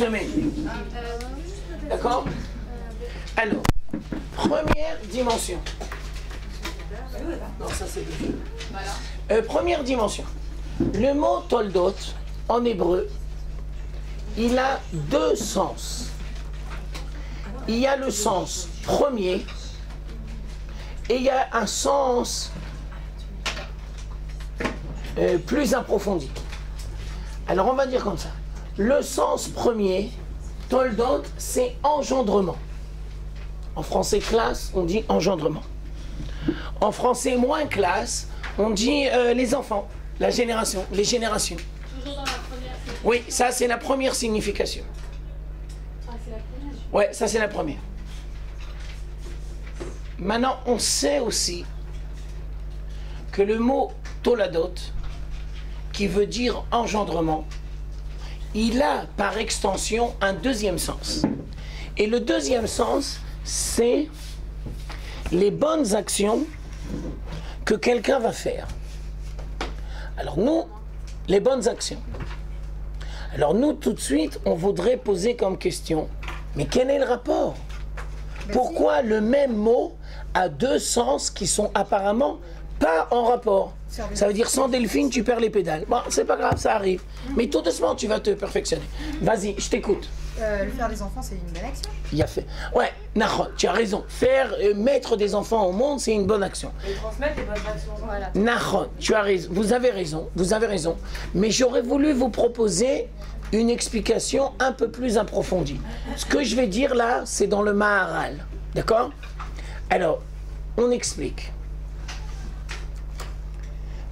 semaine. D'accord? Alors, première dimension. Non, ça c'est le jeu. Première dimension. Le mot toldot, en hébreu, il a deux sens. Il y a le sens premier et il y a un sens plus approfondi. Alors on va dire comme ça. Le sens premier, toldot, c'est engendrement. En français classe, on dit engendrement. En français moins classe, on dit les enfants, la génération, les générations. Toujours dans la première. Oui, ça c'est la première signification. Ah, c'est la première. Ouais, ça c'est la première. Maintenant, on sait aussi que le mot toladot, qui veut dire engendrement, il a par extension un deuxième sens. Et le deuxième sens, c'est les bonnes actions que quelqu'un va faire. Alors nous, les bonnes actions. Alors nous, tout de suite, on voudrait poser comme question, mais quel est le rapport? Pourquoi le même mot a deux sens qui sont apparemment pas en rapport? Ça veut dire sans Delphine, tu perds les pédales. Bon, c'est pas grave, ça arrive. Mais tout doucement, tu vas te perfectionner. Vas-y, je t'écoute. Le faire des enfants, c'est une bonne action. Il a fait. Ouais, Nahon, tu as raison. Faire, mettre des enfants au monde, c'est une bonne action. Et transmettre les bonnes actions. Voilà. Nahon, tu as raison. Vous avez raison. Mais j'aurais voulu vous proposer une explication un peu plus approfondie. Ce que je vais dire là, c'est dans le Maharal. D'accord? Alors, on explique.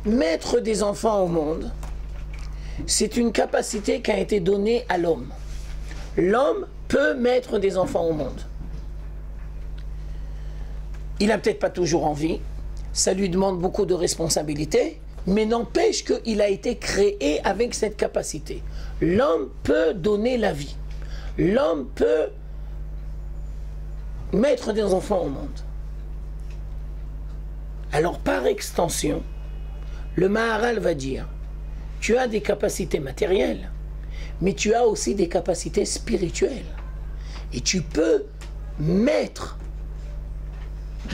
Mettre des enfants au monde, c'est une capacité qui a été donnée à l'homme. L'homme peut mettre des enfants au monde. Il n'a peut-être pas toujours envie, ça lui demande beaucoup de responsabilités, mais n'empêche qu'il a été créé avec cette capacité. L'homme peut donner la vie. L'homme peut mettre des enfants au monde. Alors par extension, le Maharal va dire, tu as des capacités matérielles, mais tu as aussi des capacités spirituelles. Et tu peux mettre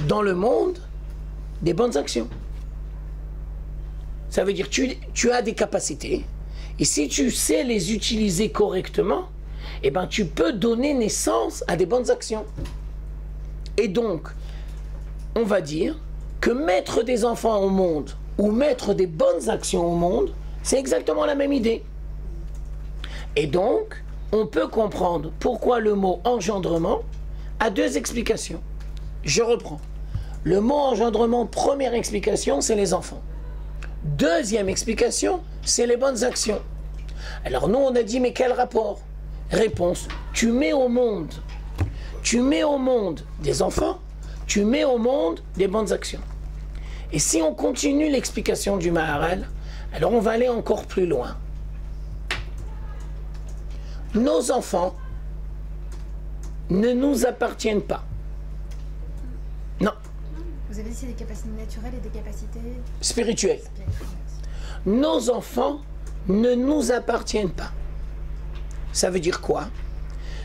dans le monde des bonnes actions. Ça veut dire que tu as des capacités, et si tu sais les utiliser correctement, eh ben, tu peux donner naissance à des bonnes actions. Et donc, on va dire que mettre des enfants au monde, ou mettre des bonnes actions au monde, c'est exactement la même idée. Et donc, on peut comprendre pourquoi le mot engendrement a deux explications. Je reprends. Le mot engendrement, première explication, c'est les enfants. Deuxième explication, c'est les bonnes actions. Alors nous, on a dit, mais quel rapport? Réponse, tu mets au monde des enfants, tu mets au monde des bonnes actions. Et si on continue l'explication du Maharal, alors on va aller encore plus loin. Nos enfants ne nous appartiennent pas. Non. Vous avez dit c'est des capacités naturelles et des capacités spirituelles. Nos enfants ne nous appartiennent pas. Ça veut dire quoi?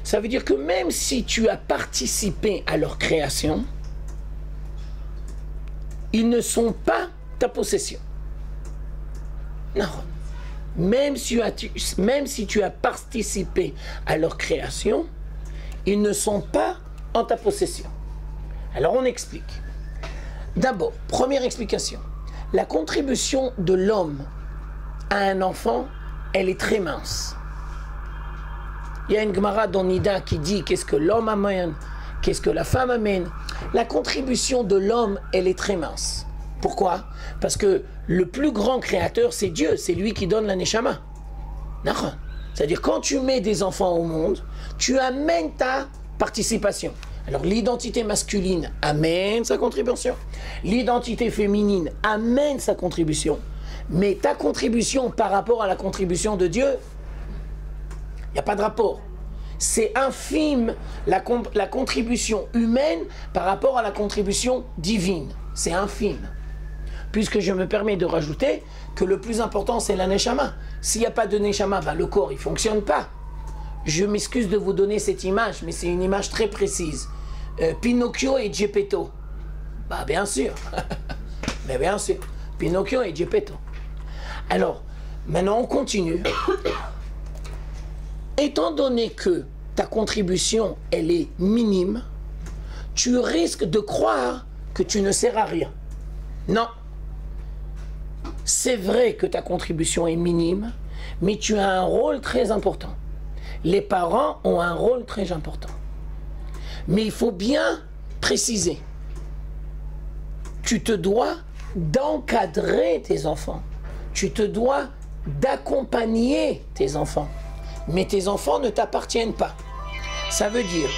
Ça veut dire que même si tu as participé à leur création, ils ne sont pas ta possession. Non. Même si tu as participé à leur création, ils ne sont pas en ta possession. Alors on explique. D'abord, première explication. La contribution de l'homme à un enfant, elle est très mince. Il y a une Gemara dans Nida qui dit qu'est-ce que l'homme amène, qu'est-ce que la femme amène. La contribution de l'homme, elle est très mince. Pourquoi? Parce que le plus grand créateur, c'est Dieu, c'est lui qui donne la neshama. C'est-à-dire quand tu mets des enfants au monde, tu amènes ta participation. Alors l'identité masculine amène sa contribution, l'identité féminine amène sa contribution, mais ta contribution par rapport à la contribution de Dieu, il n'y a pas de rapport. C'est infime la contribution humaine par rapport à la contribution divine. C'est infime. Puisque je me permets de rajouter que le plus important c'est la neshama. S'il n'y a pas de neshama, ben le corps il ne fonctionne pas. je m'excuse de vous donner cette image, mais c'est une image très précise. Pinocchio et Geppetto. Bah bien sûr. Mais bien sûr. Pinocchio et Geppetto. Alors, maintenant on continue. Étant donné que ta contribution, elle est minime, tu risques de croire que tu ne sers à rien. Non. C'est vrai que ta contribution est minime, mais tu as un rôle très important. Les parents ont un rôle très important. Mais il faut bien préciser. Tu te dois d'encadrer tes enfants. Tu te dois d'accompagner tes enfants. Mais tes enfants ne t'appartiennent pas. Ça veut dire...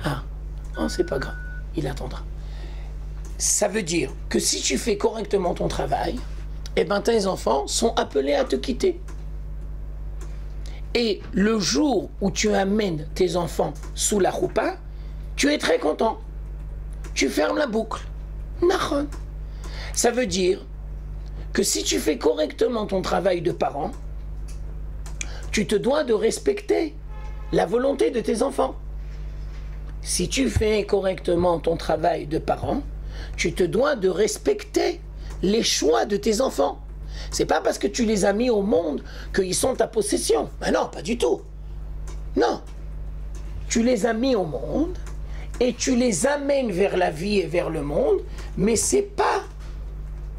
Ah, oh, c'est pas grave, il attendra. Ça veut dire que si tu fais correctement ton travail, eh ben tes enfants sont appelés à te quitter. Et le jour où tu amènes tes enfants sous la roupa, tu es très content. Tu fermes la boucle. Nahon. Ça veut dire que si tu fais correctement ton travail de parent, tu te dois de respecter la volonté de tes enfants. Si tu fais correctement ton travail de parent, tu te dois de respecter les choix de tes enfants. C'est pas parce que tu les as mis au monde qu'ils sont ta possession. Ben non, pas du tout. Non. Tu les as mis au monde et tu les amènes vers la vie et vers le monde, mais c'est pas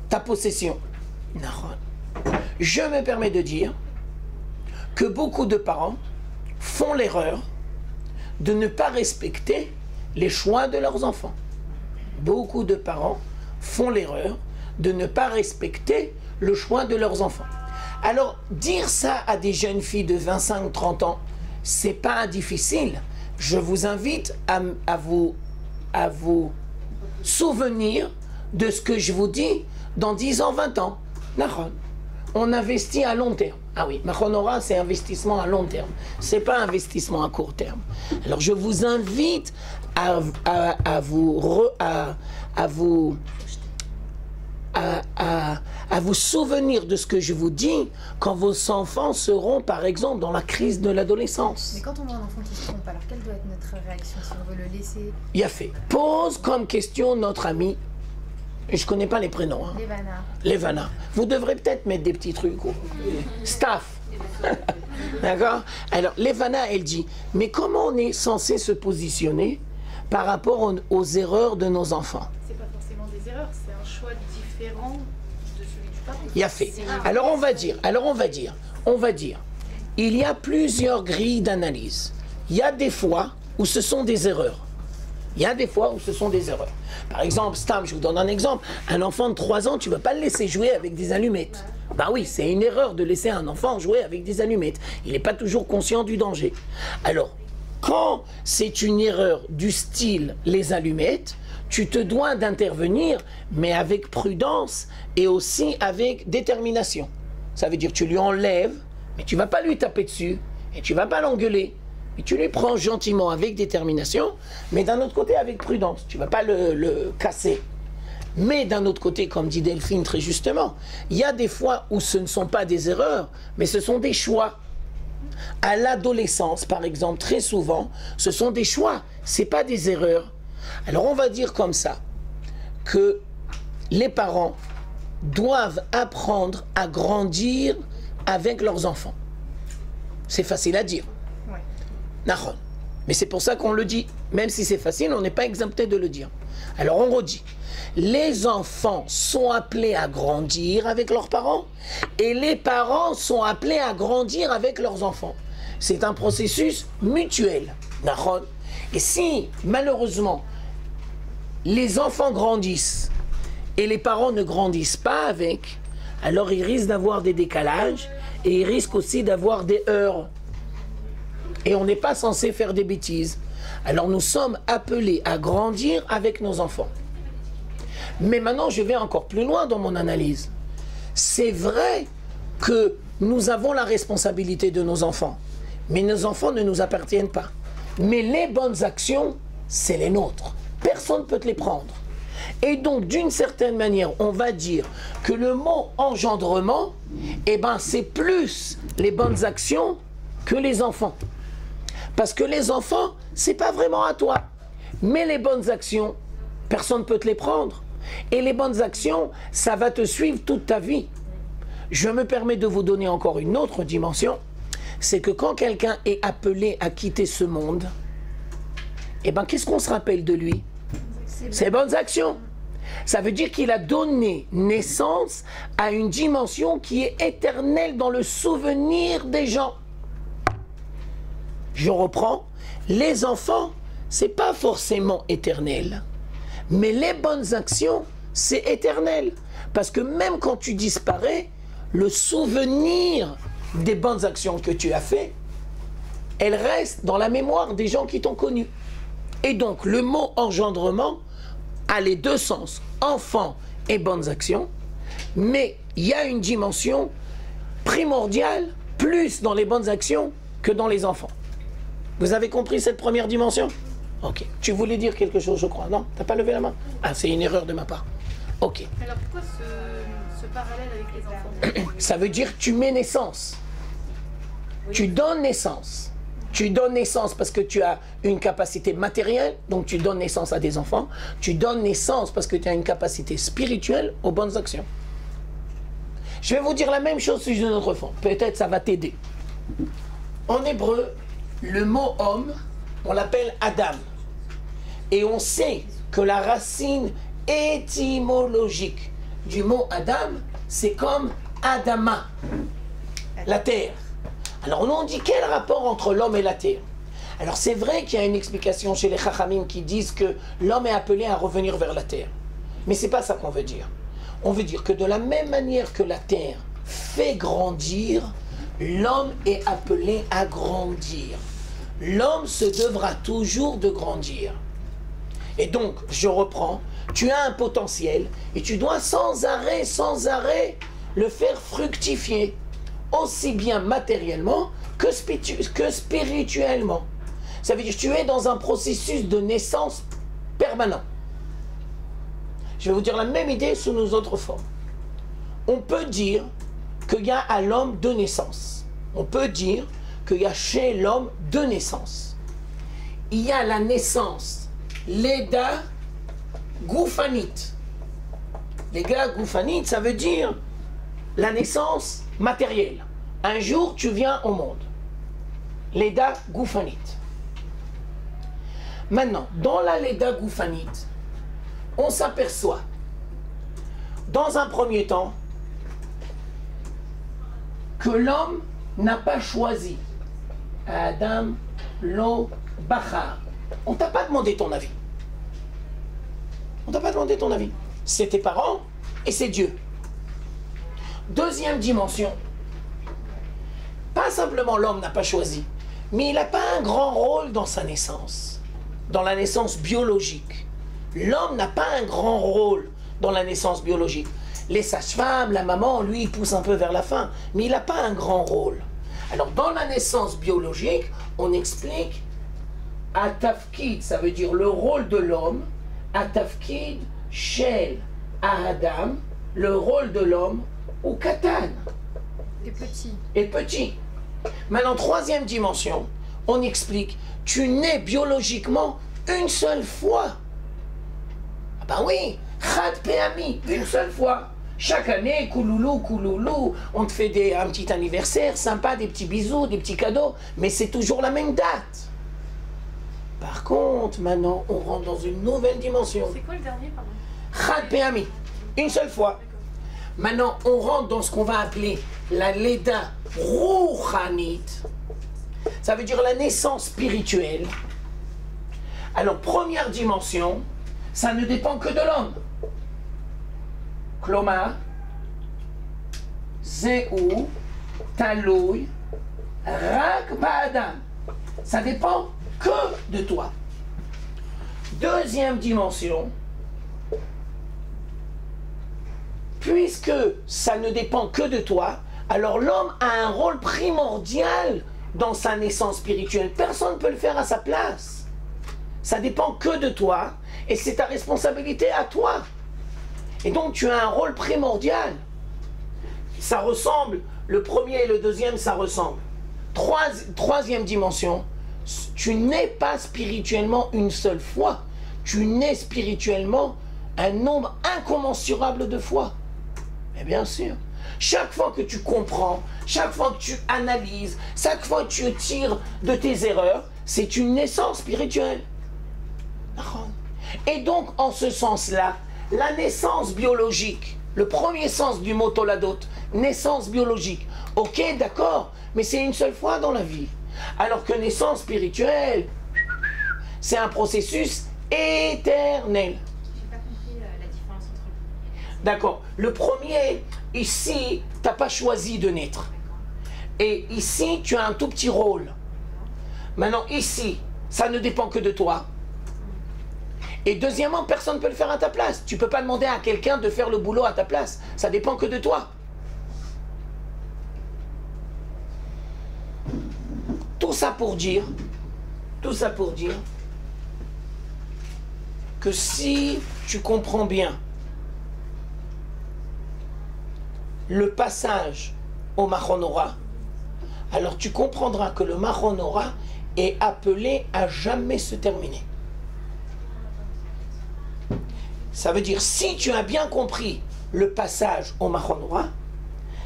ta possession. Non. Je me permets de dire que beaucoup de parents font l'erreur de ne pas respecter les choix de leurs enfants. Beaucoup de parents font l'erreur de ne pas respecter le choix de leurs enfants. Alors, dire ça à des jeunes filles de 25-30 ans, c'est pas difficile. Je vous invite à vous souvenir de ce que je vous dis dans 10 ans, 20 ans. On investit à long terme. Ah oui, Machonora, c'est investissement à long terme. C'est pas investissement à court terme. Alors, je vous invite à vous souvenir de ce que je vous dis quand vos enfants seront, par exemple, dans la crise de l'adolescence. Mais quand on voit un enfant qui se trompe, alors quelle doit être notre réaction si on veut le laisser? Il a fait. Pose comme question notre ami. Je connais pas les prénoms. Hein. Levana. Levana. Vous devrez peut-être mettre des petits trucs. Staff. D'accord? Alors, Levana, elle dit, mais comment on est censé se positionner par rapport aux erreurs de nos enfants? C'est pas forcément des erreurs, c'est un choix différent de celui du parent. Il a fait. Alors on va dire, il y a plusieurs grilles d'analyse. Il y a des fois où ce sont des erreurs. Par exemple, Stam, je vous donne un exemple. Un enfant de 3 ans, tu ne vas pas le laisser jouer avec des allumettes. Bah oui, c'est une erreur de laisser un enfant jouer avec des allumettes. Il n'est pas toujours conscient du danger. Alors, quand c'est une erreur du style les allumettes, tu te dois d'intervenir, mais avec prudence et aussi avec détermination. Ça veut dire que tu lui enlèves, mais tu ne vas pas lui taper dessus et tu ne vas pas l'engueuler. Et tu les prends gentiment avec détermination, mais d'un autre côté avec prudence. Tu ne vas pas le casser. Mais d'un autre côté, comme dit Delphine très justement, il y a des fois où ce ne sont pas des erreurs, mais ce sont des choix. À l'adolescence, par exemple, très souvent, ce sont des choix, ce n'est pas des erreurs. Alors on va dire comme ça, que les parents doivent apprendre à grandir avec leurs enfants. C'est facile à dire. Nahon. Mais c'est pour ça qu'on le dit. Même si c'est facile, on n'est pas exempté de le dire. Alors on redit. Les enfants sont appelés à grandir avec leurs parents et les parents sont appelés à grandir avec leurs enfants. C'est un processus mutuel. Nahon. Et si, malheureusement, les enfants grandissent et les parents ne grandissent pas avec, alors ils risquent d'avoir des décalages et ils risquent aussi d'avoir des heurts. Et on n'est pas censé faire des bêtises. Alors nous sommes appelés à grandir avec nos enfants. Mais maintenant, je vais encore plus loin dans mon analyse. C'est vrai que nous avons la responsabilité de nos enfants. Mais nos enfants ne nous appartiennent pas. Mais les bonnes actions, c'est les nôtres. Personne ne peut te les prendre. Et donc, d'une certaine manière, on va dire que le mot engendrement, eh ben, c'est plus les bonnes actions que les enfants. Parce que les enfants, c'est pas vraiment à toi. Mais les bonnes actions, personne ne peut te les prendre. Et les bonnes actions, ça va te suivre toute ta vie. Je me permets de vous donner encore une autre dimension. C'est que quand quelqu'un est appelé à quitter ce monde, eh ben, qu'est-ce qu'on se rappelle de lui? Ses bonnes actions. Ça veut dire qu'il a donné naissance à une dimension qui est éternelle dans le souvenir des gens. Je reprends, les enfants, c'est pas forcément éternel, mais les bonnes actions, c'est éternel. Parce que même quand tu disparais, le souvenir des bonnes actions que tu as fait, elle reste dans la mémoire des gens qui t'ont connu. Et donc, le mot engendrement a les deux sens, enfant et bonnes actions, mais il y a une dimension primordiale, plus dans les bonnes actions que dans les enfants. Vous avez compris cette première dimension? Ok. Tu voulais dire quelque chose, je crois, non? T'as pas levé la main? Ah, c'est une erreur de ma part. Ok. Alors pourquoi ce parallèle avec les enfants? Ça veut dire que tu mets naissance. Tu donnes naissance. Tu donnes naissance parce que tu as une capacité matérielle, donc tu donnes naissance à des enfants. Tu donnes naissance parce que tu as une capacité spirituelle aux bonnes actions. Je vais vous dire la même chose sous une autre forme. Peut-être ça va t'aider. En hébreu, le mot homme, on l'appelle Adam. Et on sait que la racine étymologique du mot Adam, c'est comme Adama, la terre. Alors nous on dit quel rapport entre l'homme et la terre? Alors c'est vrai qu'il y a une explication chez les Chachamim qui disent que l'homme est appelé à revenir vers la terre. Mais c'est pas ça qu'on veut dire. On veut dire que de la même manière que la terre fait grandir, l'homme est appelé à grandir. L'homme se devra toujours de grandir. Et donc, je reprends, tu as un potentiel et tu dois sans arrêt, le faire fructifier, aussi bien matériellement que spirituellement. Ça veut dire que tu es dans un processus de naissance permanent. Je vais vous dire la même idée sous nos autres formes. On peut dire qu'il y a à l'homme deux naissances. On peut dire qu'il y a chez l'homme deux naissances. Il y a la naissance Leda Goufanite. Leda Goufanite, ça veut dire la naissance matérielle. Un jour, tu viens au monde. Leda Goufanite. Maintenant, dans la Leda Goufanite, on s'aperçoit, dans un premier temps, que l'homme n'a pas choisi. Adam lo bachar. On t'a pas demandé ton avis. On t'a pas demandé ton avis. C'est tes parents et c'est Dieu. Deuxième dimension. Pas simplement l'homme n'a pas choisi, mais il n'a pas un grand rôle dans sa naissance, dans la naissance biologique. L'homme n'a pas un grand rôle dans la naissance biologique. Les sages-femmes, la maman, lui, il pousse un peu vers la fin, mais il n'a pas un grand rôle. Alors, dans la naissance biologique, on explique Atafkid, ça veut dire le rôle de l'homme, Atafkid, Shel, Adam, le rôle de l'homme, ou Katan. Et petit. Maintenant, troisième dimension, on explique, tu nais biologiquement une seule fois. Ah ben oui, Chad Peami, une seule fois. Chaque année, kouloulou, on te fait un petit anniversaire sympa, des petits bisous, des petits cadeaux, mais c'est toujours la même date. Par contre, maintenant, on rentre dans une nouvelle dimension. C'est quoi le dernier, pardon? Chad Peami, une seule fois. Maintenant, on rentre dans ce qu'on va appeler la Leda Rouchanit. Ça veut dire la naissance spirituelle. Alors, première dimension, ça ne dépend que de l'homme. Klomar, Zéou, Taloui, Rak Ba'adam. Ça dépend que de toi. Deuxième dimension, puisque ça ne dépend que de toi, alors l'homme a un rôle primordial dans sa naissance spirituelle. Personne ne peut le faire à sa place. Ça dépend que de toi et c'est ta responsabilité à toi. Et donc tu as un rôle primordial. Ça ressemble, le premier et le deuxième, ça ressemble. Troisième dimension, tu n'es pas spirituellement une seule fois. Tu nais spirituellement un nombre incommensurable de fois. Mais bien sûr, chaque fois que tu comprends, chaque fois que tu analyses, chaque fois que tu tires de tes erreurs, c'est une naissance spirituelle. Et donc, en ce sens-là, la naissance biologique, le premier sens du mot toladot, naissance biologique, ok, d'accord, mais c'est une seule fois dans la vie. Alors que naissance spirituelle, c'est un processus éternel. J'ai pas compris la différence entre le premier. D'accord. Le premier, ici, tu n'as pas choisi de naître. Et ici, tu as un tout petit rôle. Maintenant, ici, ça ne dépend que de toi. Et deuxièmement, personne ne peut le faire à ta place. Tu ne peux pas demander à quelqu'un de faire le boulot à ta place. Ça dépend que de toi. Tout ça pour dire que si tu comprends bien le passage au Mahonora, alors tu comprendras que le Mahonora est appelé à jamais se terminer. Ça veut dire, si tu as bien compris le passage au Mahonora,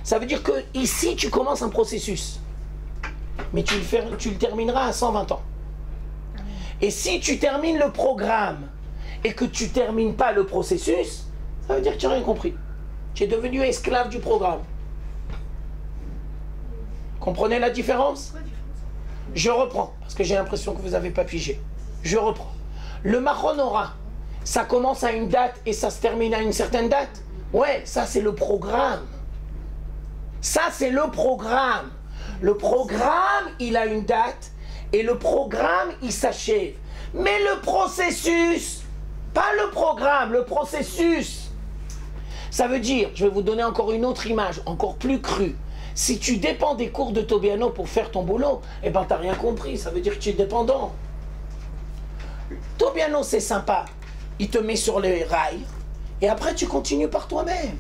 ça veut dire que ici tu commences un processus, mais tu le termineras à 120 ans. Et si tu termines le programme et que tu ne termines pas le processus, ça veut dire que tu n'as rien compris. Tu es devenu esclave du programme. Comprenez la différence? Je reprends, parce que j'ai l'impression que vous n'avez pas pigé. Je reprends. Le Mahonora, ça commence à une date et ça se termine à une certaine date. Ouais, ça c'est le programme. Ça c'est le programme. Le programme, il a une date et le programme, il s'achève. Mais le processus, pas le programme, le processus. Ça veut dire, je vais vous donner encore une autre image, encore plus crue. Si tu dépends des cours de Tobiano pour faire ton boulot, eh ben t'as rien compris, ça veut dire que tu es dépendant. Tobiano c'est sympa, il te met sur les rails, et après tu continues par toi-même.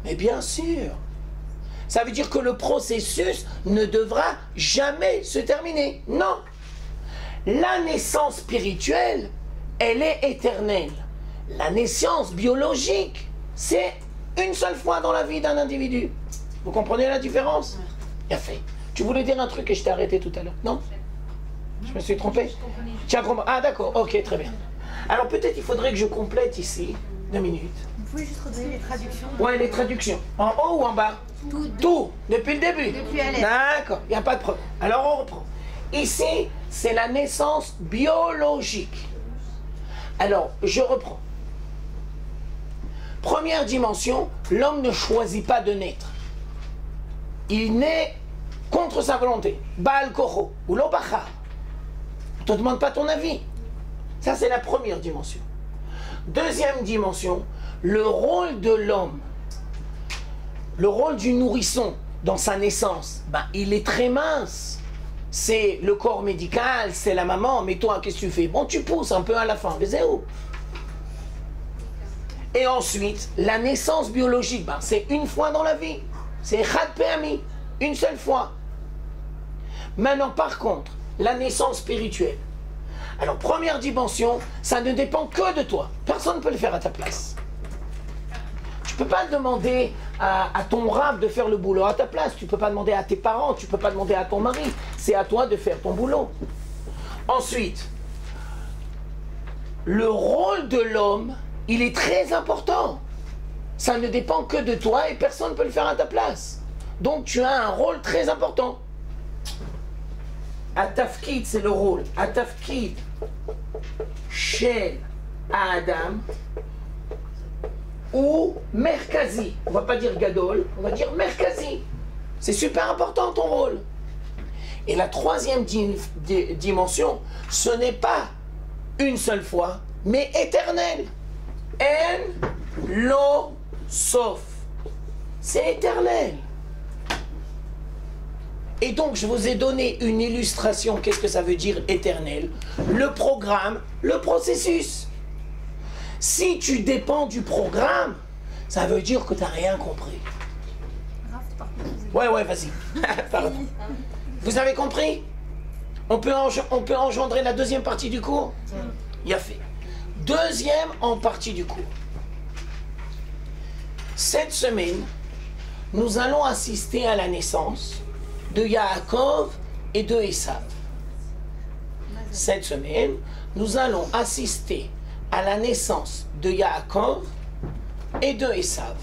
Mais bien sûr. Ça veut dire que le processus ne devra jamais se terminer. Non. La naissance spirituelle, elle est éternelle. La naissance biologique, c'est une seule fois dans la vie d'un individu. Vous comprenez la différence? Bien fait. Tu voulais dire un truc et je t'ai arrêté tout à l'heure, non? Je me suis trompé? Tu as compris? Ah d'accord, ok, très bien. Alors peut-être il faudrait que je complète ici, 2 minutes. Vous pouvez juste redonner les traductions? Ouais, les traductions. En haut ou en bas? Tout, depuis le début. Depuis à l'aise. D'accord, il n'y a pas de problème. Alors on reprend. Ici, c'est la naissance biologique. Alors, je reprends. Première dimension, l'homme ne choisit pas de naître. Il naît contre sa volonté. Baal Kocho, ou l'Obacha. On ne te demande pas ton avis. Ça, c'est la première dimension. Deuxième dimension, le rôle de l'homme, le rôle du nourrisson dans sa naissance, ben, il est très mince. C'est le corps médical, c'est la maman, mais toi, qu'est-ce que tu fais? Bon, tu pousses un peu à la fin, mais c'est où? Et ensuite, la naissance biologique, ben, c'est une fois dans la vie. C'est Chad Pe'ami, une seule fois. Maintenant, par contre, la naissance spirituelle. Alors, première dimension, ça ne dépend que de toi. Personne ne peut le faire à ta place. Tu ne peux pas demander à ton rab de faire le boulot à ta place. Tu ne peux pas demander à tes parents. Tu ne peux pas demander à ton mari. C'est à toi de faire ton boulot. Ensuite, le rôle de l'homme, il est très important. Ça ne dépend que de toi et personne ne peut le faire à ta place. Donc tu as un rôle très important. Atafkid, c'est le rôle. Atafkid, Shel Adam, ou Merkazi. On ne va pas dire Gadol, on va dire Merkazi. C'est super important ton rôle. Et la troisième dimension, ce n'est pas une seule fois, mais éternel. En lo sof. C'est éternel. Et donc, je vous ai donné une illustration. Qu'est-ce que ça veut dire éternel? Le programme, le processus. Si tu dépends du programme, ça veut dire que tu n'as rien compris. Ouais, vas-y. Pardon. Vous avez compris? On peut engendrer la deuxième partie du cours? Il a fait. Deuxième en partie du cours. Cette semaine, nous allons assister à la naissance de Yaakov et de Esav. Cette semaine, nous allons assister à la naissance de Yaakov et de Esav.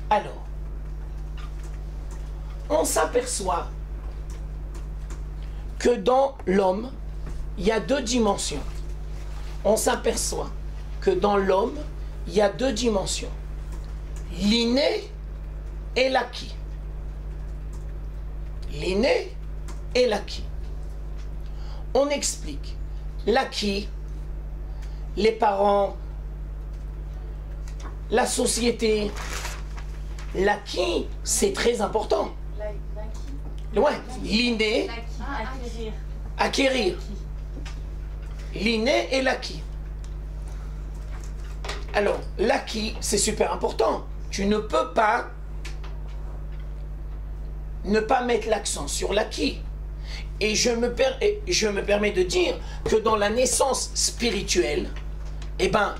Alors, on s'aperçoit que dans l'homme, il y a deux dimensions. On s'aperçoit que dans l'homme, il y a deux dimensions. L'inné et l'acquis. L'inné et l'acquis. On explique. L'acquis, les parents, la société. L'acquis, c'est très important. Ouais, l'inné, acquérir. L'inné et l'acquis. Alors, l'acquis, c'est super important. Tu ne peux pas ne pas mettre l'accent sur l'acquis. Et je me permets de dire que dans la naissance spirituelle, eh ben,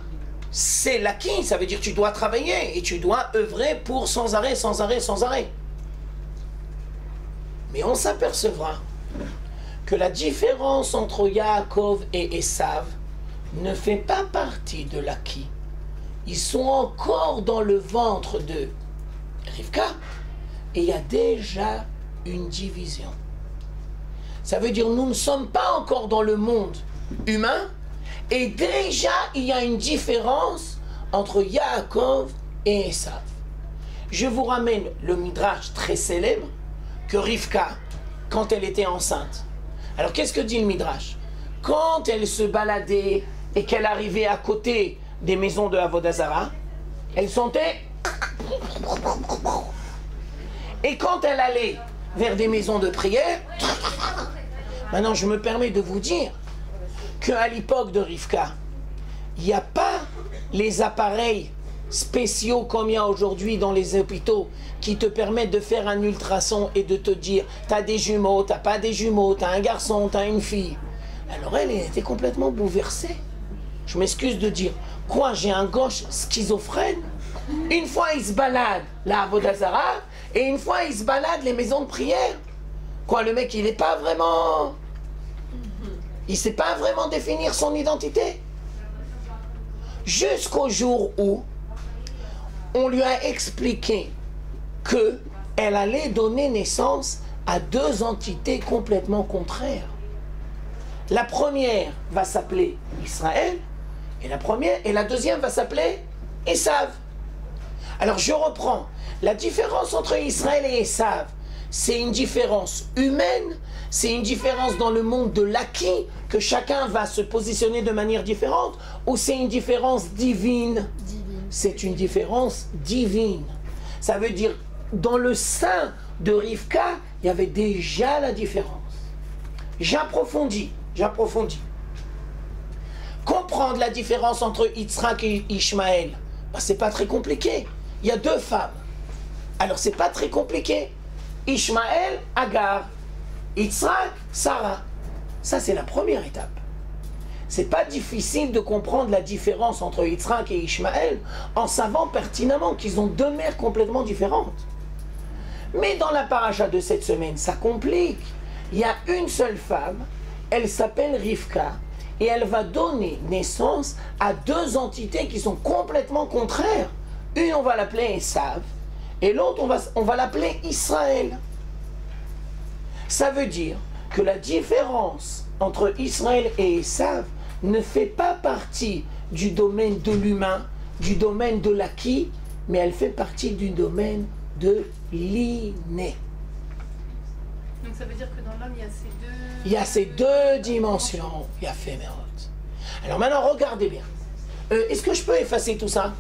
c'est l'acquis. Ça veut dire que tu dois travailler et tu dois œuvrer pour sans arrêt, sans arrêt, sans arrêt. Mais on s'apercevra que la différence entre Yaakov et Esav ne fait pas partie de l'acquis. Ils sont encore dans le ventre de Rivka et il y a déjà une division. Ça veut dire nous ne sommes pas encore dans le monde humain et déjà il y a une différence entre Yaakov et Esav. Je vous ramène le midrash très célèbre que Rivka, quand elle était enceinte. Alors qu'est-ce que dit le midrash? Quand elle se baladait et qu'elle arrivait à côté des maisons de Avodah Zarah, elle sentait. Et quand elle allait vers des maisons de prière, maintenant je me permets de vous dire qu'à l'époque de Rivka, il n'y a pas les appareils spéciaux comme il y a aujourd'hui dans les hôpitaux qui te permettent de faire un ultrason et de te dire t'as des jumeaux, t'as pas des jumeaux, t'as un garçon, t'as une fille. Alors elle était complètement bouleversée. Je m'excuse de dire quoi, j'ai un gauche schizophrène? Une fois il se balade la Avodah Zarah et une fois il se balade les maisons de prière. Quoi, le mec il n'est pas vraiment, il sait pas vraiment définir son identité. Jusqu'au jour où on lui a expliqué qu'elle allait donner naissance à deux entités complètement contraires. La première va s'appeler Israël et la deuxième va s'appeler Esav. Alors je reprends. La différence entre Israël et Esav, c'est une différence humaine, c'est une différence dans le monde de l'acquis, que chacun va se positionner de manière différente, ou c'est une différence divine? C'est une différence divine. Ça veut dire, dans le sein de Rivka, il y avait déjà la différence. J'approfondis. Comprendre la différence entre Yitzhak et Ishmaël, ben, c'est pas très compliqué. Il y a deux femmes. Alors c'est pas très compliqué. Ishmaël, Agar. Yitzhak, Sarah. Ça c'est la première étape. C'est pas difficile de comprendre la différence entre Yitzhak et Ishmaël en savant pertinemment qu'ils ont deux mères complètement différentes. Mais dans la paracha de cette semaine, ça complique. Il y a une seule femme, elle s'appelle Rivka, et elle va donner naissance à deux entités qui sont complètement contraires. Une, on va l'appeler Esav, et l'autre, on va l'appeler Israël. Ça veut dire que la différence entre Israël et Esav ne fait pas partie du domaine de l'humain, du domaine de l'acquis, mais elle fait partie du domaine de l'inné. Donc ça veut dire que dans l'homme, il y a ces deux... Il y a ces deux dimensions. Il y a Fémérot. Alors maintenant, regardez bien. Est-ce que je peux effacer tout ça?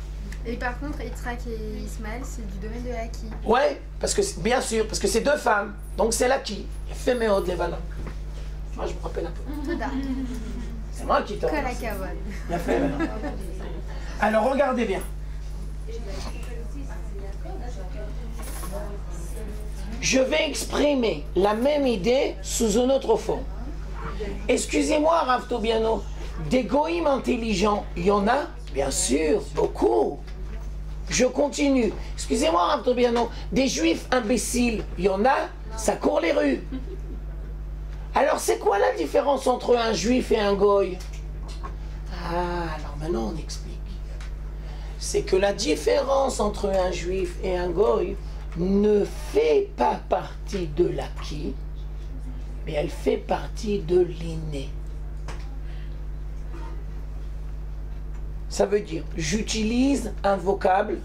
Et par contre, Yitzhak et Ismaël, c'est du domaine de l'acquis. Ouais, parce que bien sûr, parce que c'est deux femmes. Donc c'est l'acquis. Il y a Fémérot, les valeurs. Moi, je me rappelle un peu. Toda. C'est moi qui t'en Kol hakavod. Il y a Fémérot. Alors regardez bien. Je vais exprimer la même idée sous une autre forme. Excusez-moi, Rav Tobiano, des goïms intelligents, il y en a? Bien sûr, beaucoup. Je continue. Excusez-moi, Rav Tobiano, des juifs imbéciles, il y en a? Ça court les rues. Alors, c'est quoi la différence entre un juif et un goï? Ah, alors maintenant on explique. C'est que la différence entre un juif et un goï ne fait pas partie de l'acquis, mais elle fait partie de l'inné. Ça veut dire, j'utilise un vocable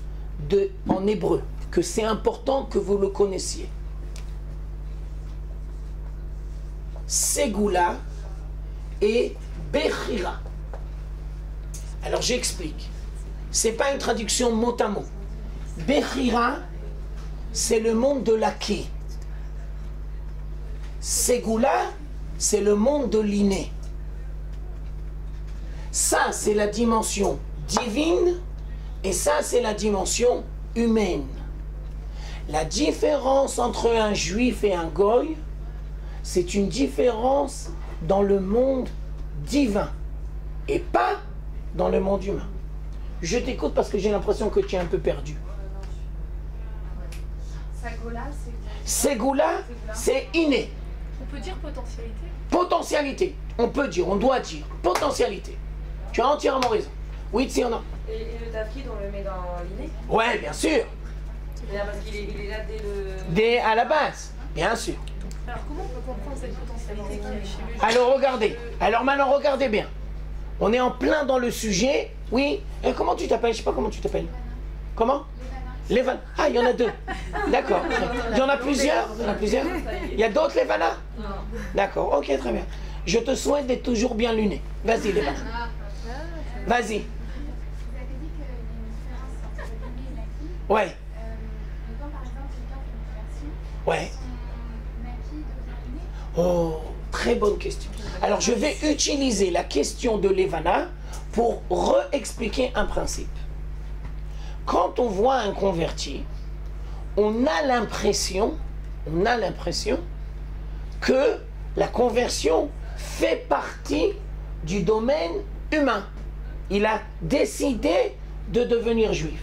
en hébreu, que c'est important que vous le connaissiez. Ségoula et Bechira. Alors j'explique. C'est pas une traduction mot à mot. Bechira, c'est le monde de l'acquis. Ségoula, c'est le monde de l'inné. Ça, c'est la dimension divine et ça, c'est la dimension humaine. La différence entre un juif et un goï, c'est une différence dans le monde divin et pas dans le monde humain. Je t'écoute parce que j'ai l'impression que tu es un peu perdu. Ségoula, c'est inné. On peut dire potentialité. Potentialité. On peut dire, on doit dire. Potentialité. Tu as entièrement raison. Oui, si on a. Et le tafkid, on le met dans l'inné? Ouais, bien sûr. Parce qu'il est là dès le... À la base, bien sûr. Alors comment on peut comprendre cette potentialité qui est chez lui? Alors regardez. Alors maintenant, regardez bien. On est en plein dans le sujet. Oui. Et comment tu t'appelles? Je sais pas comment tu t'appelles. Comment? Levana. Ah, il y en a deux. D'accord. Il y en a plusieurs? Il y en a plusieurs? Il y a d'autres Levana? Non. D'accord. Ok, très bien. Je te souhaite d'être toujours bien luné. Vas-y, Levana. Vas-y. Vous avez dit qu'il y a une différence entre l'inné et l'acquis. Ouais. Mais quand par exemple quelqu'un fait une conversion, Ouais. son acquis devient inné. Oh, très bonne question. Alors, je vais utiliser la question de Levana pour re-expliquer un principe. Quand on voit un converti, on a l'impression que la conversion fait partie du domaine humain. Il a décidé de devenir juif.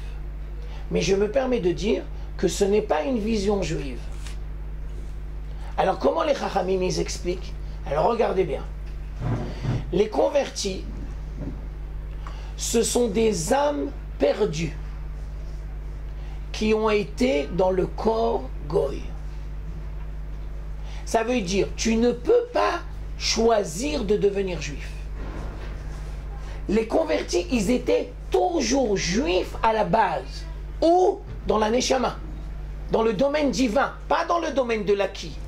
Mais je me permets de dire que ce n'est pas une vision juive. Alors comment les Chachamim ils expliquent? Alors regardez bien. Les convertis, ce sont des âmes perdues qui ont été dans le corps goy. Ça veut dire, tu ne peux pas choisir de devenir juif. Les convertis, ils étaient toujours juifs à la base. Ou dans la Neshama, dans le domaine divin, pas dans le domaine de l'acquis.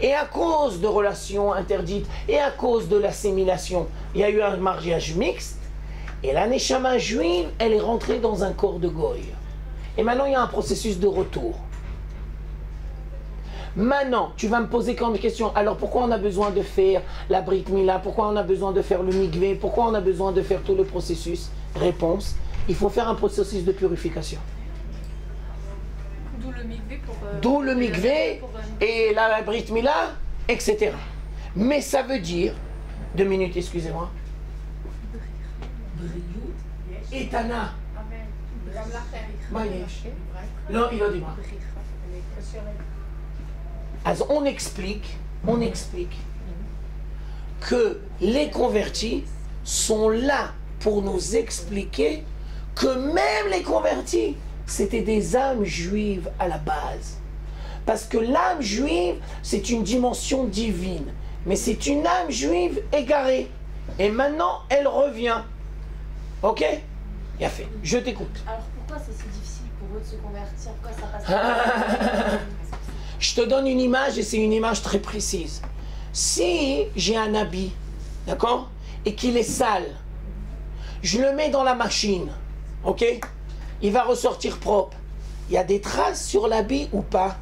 Et à cause de relations interdites, et à cause de l'assimilation, il y a eu un mariage mixte, et la Neshama juive, elle est rentrée dans un corps de goy. Et maintenant, il y a un processus de retour. Maintenant, tu vas me poser comme question, alors pourquoi on a besoin de faire la Brit Mila? Pourquoi on a besoin de faire le mikvé? Pourquoi on a besoin de faire tout le processus? Réponse, il faut faire un processus de purification. D'où le mikvé pour... D'où le mikvé et la Brit Mila, etc. Mais ça veut dire, 2 minutes, excusez-moi. Etana. Non, il a dit moi. Alors, on explique que les convertis sont là pour nous expliquer que même les convertis, c'était des âmes juives à la base. Parce que l'âme juive, c'est une dimension divine. Mais c'est une âme juive égarée. Et maintenant, elle revient. Ok? Bien fait. Je t'écoute. Alors pourquoi c'est si difficile pour eux de se convertir? Pourquoi ça passe pas? Je te donne une image et c'est une image très précise. Si j'ai un habit, d'accord, et qu'il est sale, je le mets dans la machine, ok? Il va ressortir propre. Il y a des traces sur l'habit ou pas?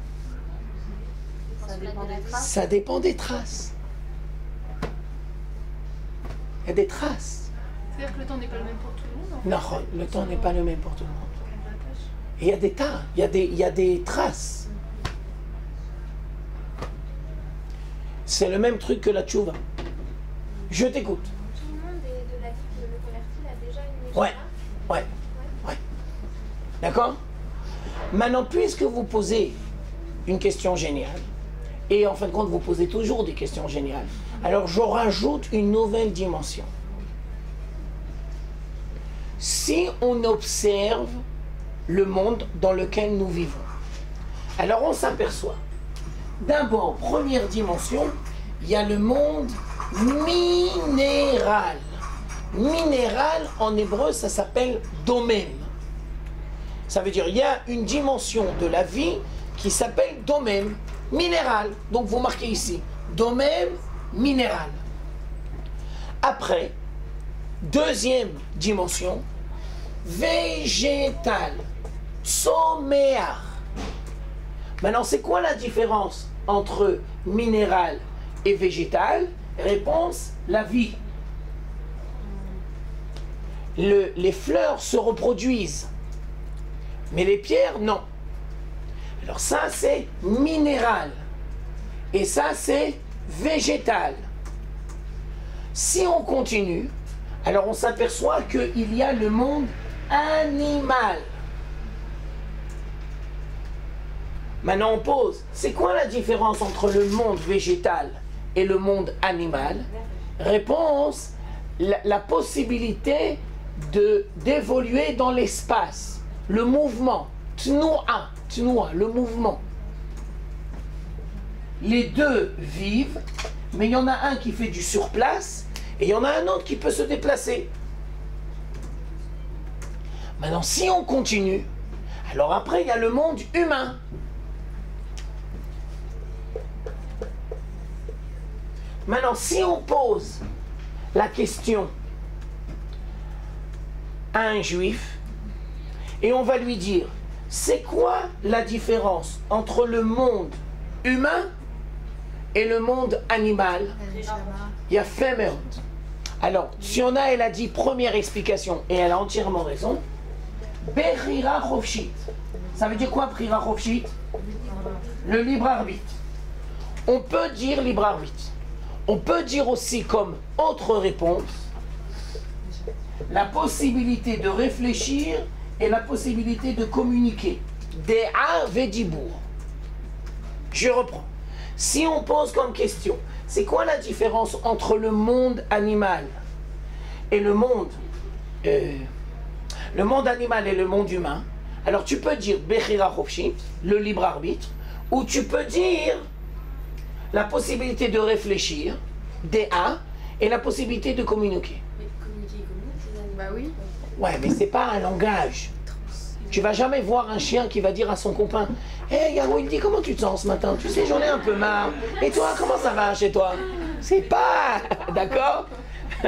Ça dépend des traces. Ça dépend des traces. Il y a des traces. C'est-à-dire que le temps n'est pas le même pour tout le monde? En fait. Non, le temps n'est pas le même pour tout le monde. Et il y a des tas, il y a des traces. C'est le même truc que la tchouva. Je t'écoute. Tout le monde est de l'avis que le converti a déjà une Neshama. Ouais. D'accord? Maintenant, puisque vous posez une question géniale, et en fin de compte, vous posez toujours des questions géniales, alors je rajoute une nouvelle dimension. Si on observe le monde dans lequel nous vivons, alors on s'aperçoit, d'abord, première dimension, il y a le monde minéral. Minéral, en hébreu, ça s'appelle domaine. Ça veut dire il y a une dimension de la vie qui s'appelle domaine, minéral. Donc vous marquez ici, domaine minéral. Après, deuxième dimension, végétal, tsoméach. Maintenant, c'est quoi la différence entre minéral et végétal? Réponse, la vie. Les fleurs se reproduisent, mais les pierres, non. Alors ça, c'est minéral. Et ça, c'est végétal. Si on continue, alors on s'aperçoit qu'il y a le monde animal. Maintenant, on pose, c'est quoi la différence entre le monde végétal et le monde animal? Réponse, la possibilité d'évoluer dans l'espace, le mouvement, tnoua, le mouvement. Les deux vivent, mais il y en a un qui fait du surplace et il y en a un autre qui peut se déplacer. Maintenant, si on continue, alors après, il y a le monde humain. Maintenant, si on pose la question à un juif et on va lui dire, c'est quoi la différence entre le monde humain et le monde animal? Il y a fait merde. Alors, Siona, elle a dit première explication, et elle a entièrement raison. Bechira Chofshit. Ça veut dire quoi, Bechira Chofshit? Le libre arbitre. On peut dire libre arbitre. On peut dire aussi comme autre réponse la possibilité de réfléchir et la possibilité de communiquer. De'a vedibour. Je reprends. Si on pose comme question, c'est quoi la différence entre le monde animal et le monde animal et le monde humain? Alors tu peux dire Bechira Chofshit, le libre arbitre, ou tu peux dire la possibilité de réfléchir, DA, et la possibilité de communiquer. Mais communiquer, Bah oui. Ouais, mais c'est pas un langage. Tu vas jamais voir un chien qui va dire à son copain, hey Yahoo, il dit comment tu te sens ce matin? Tu sais, j'en ai un peu marre. Et toi, comment ça va chez toi? C'est pas... D'accord?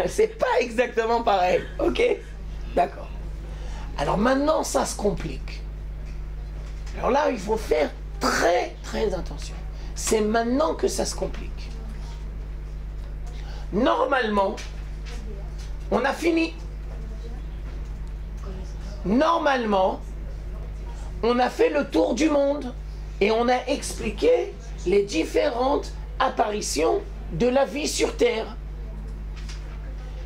C'est pas exactement pareil. Ok? D'accord. Alors maintenant, ça se complique. Alors là, il faut faire très, très attention. C'est maintenant que ça se complique. Normalement, on a fini. Normalement, on a fait le tour du monde et on a expliqué les différentes apparitions de la vie sur Terre.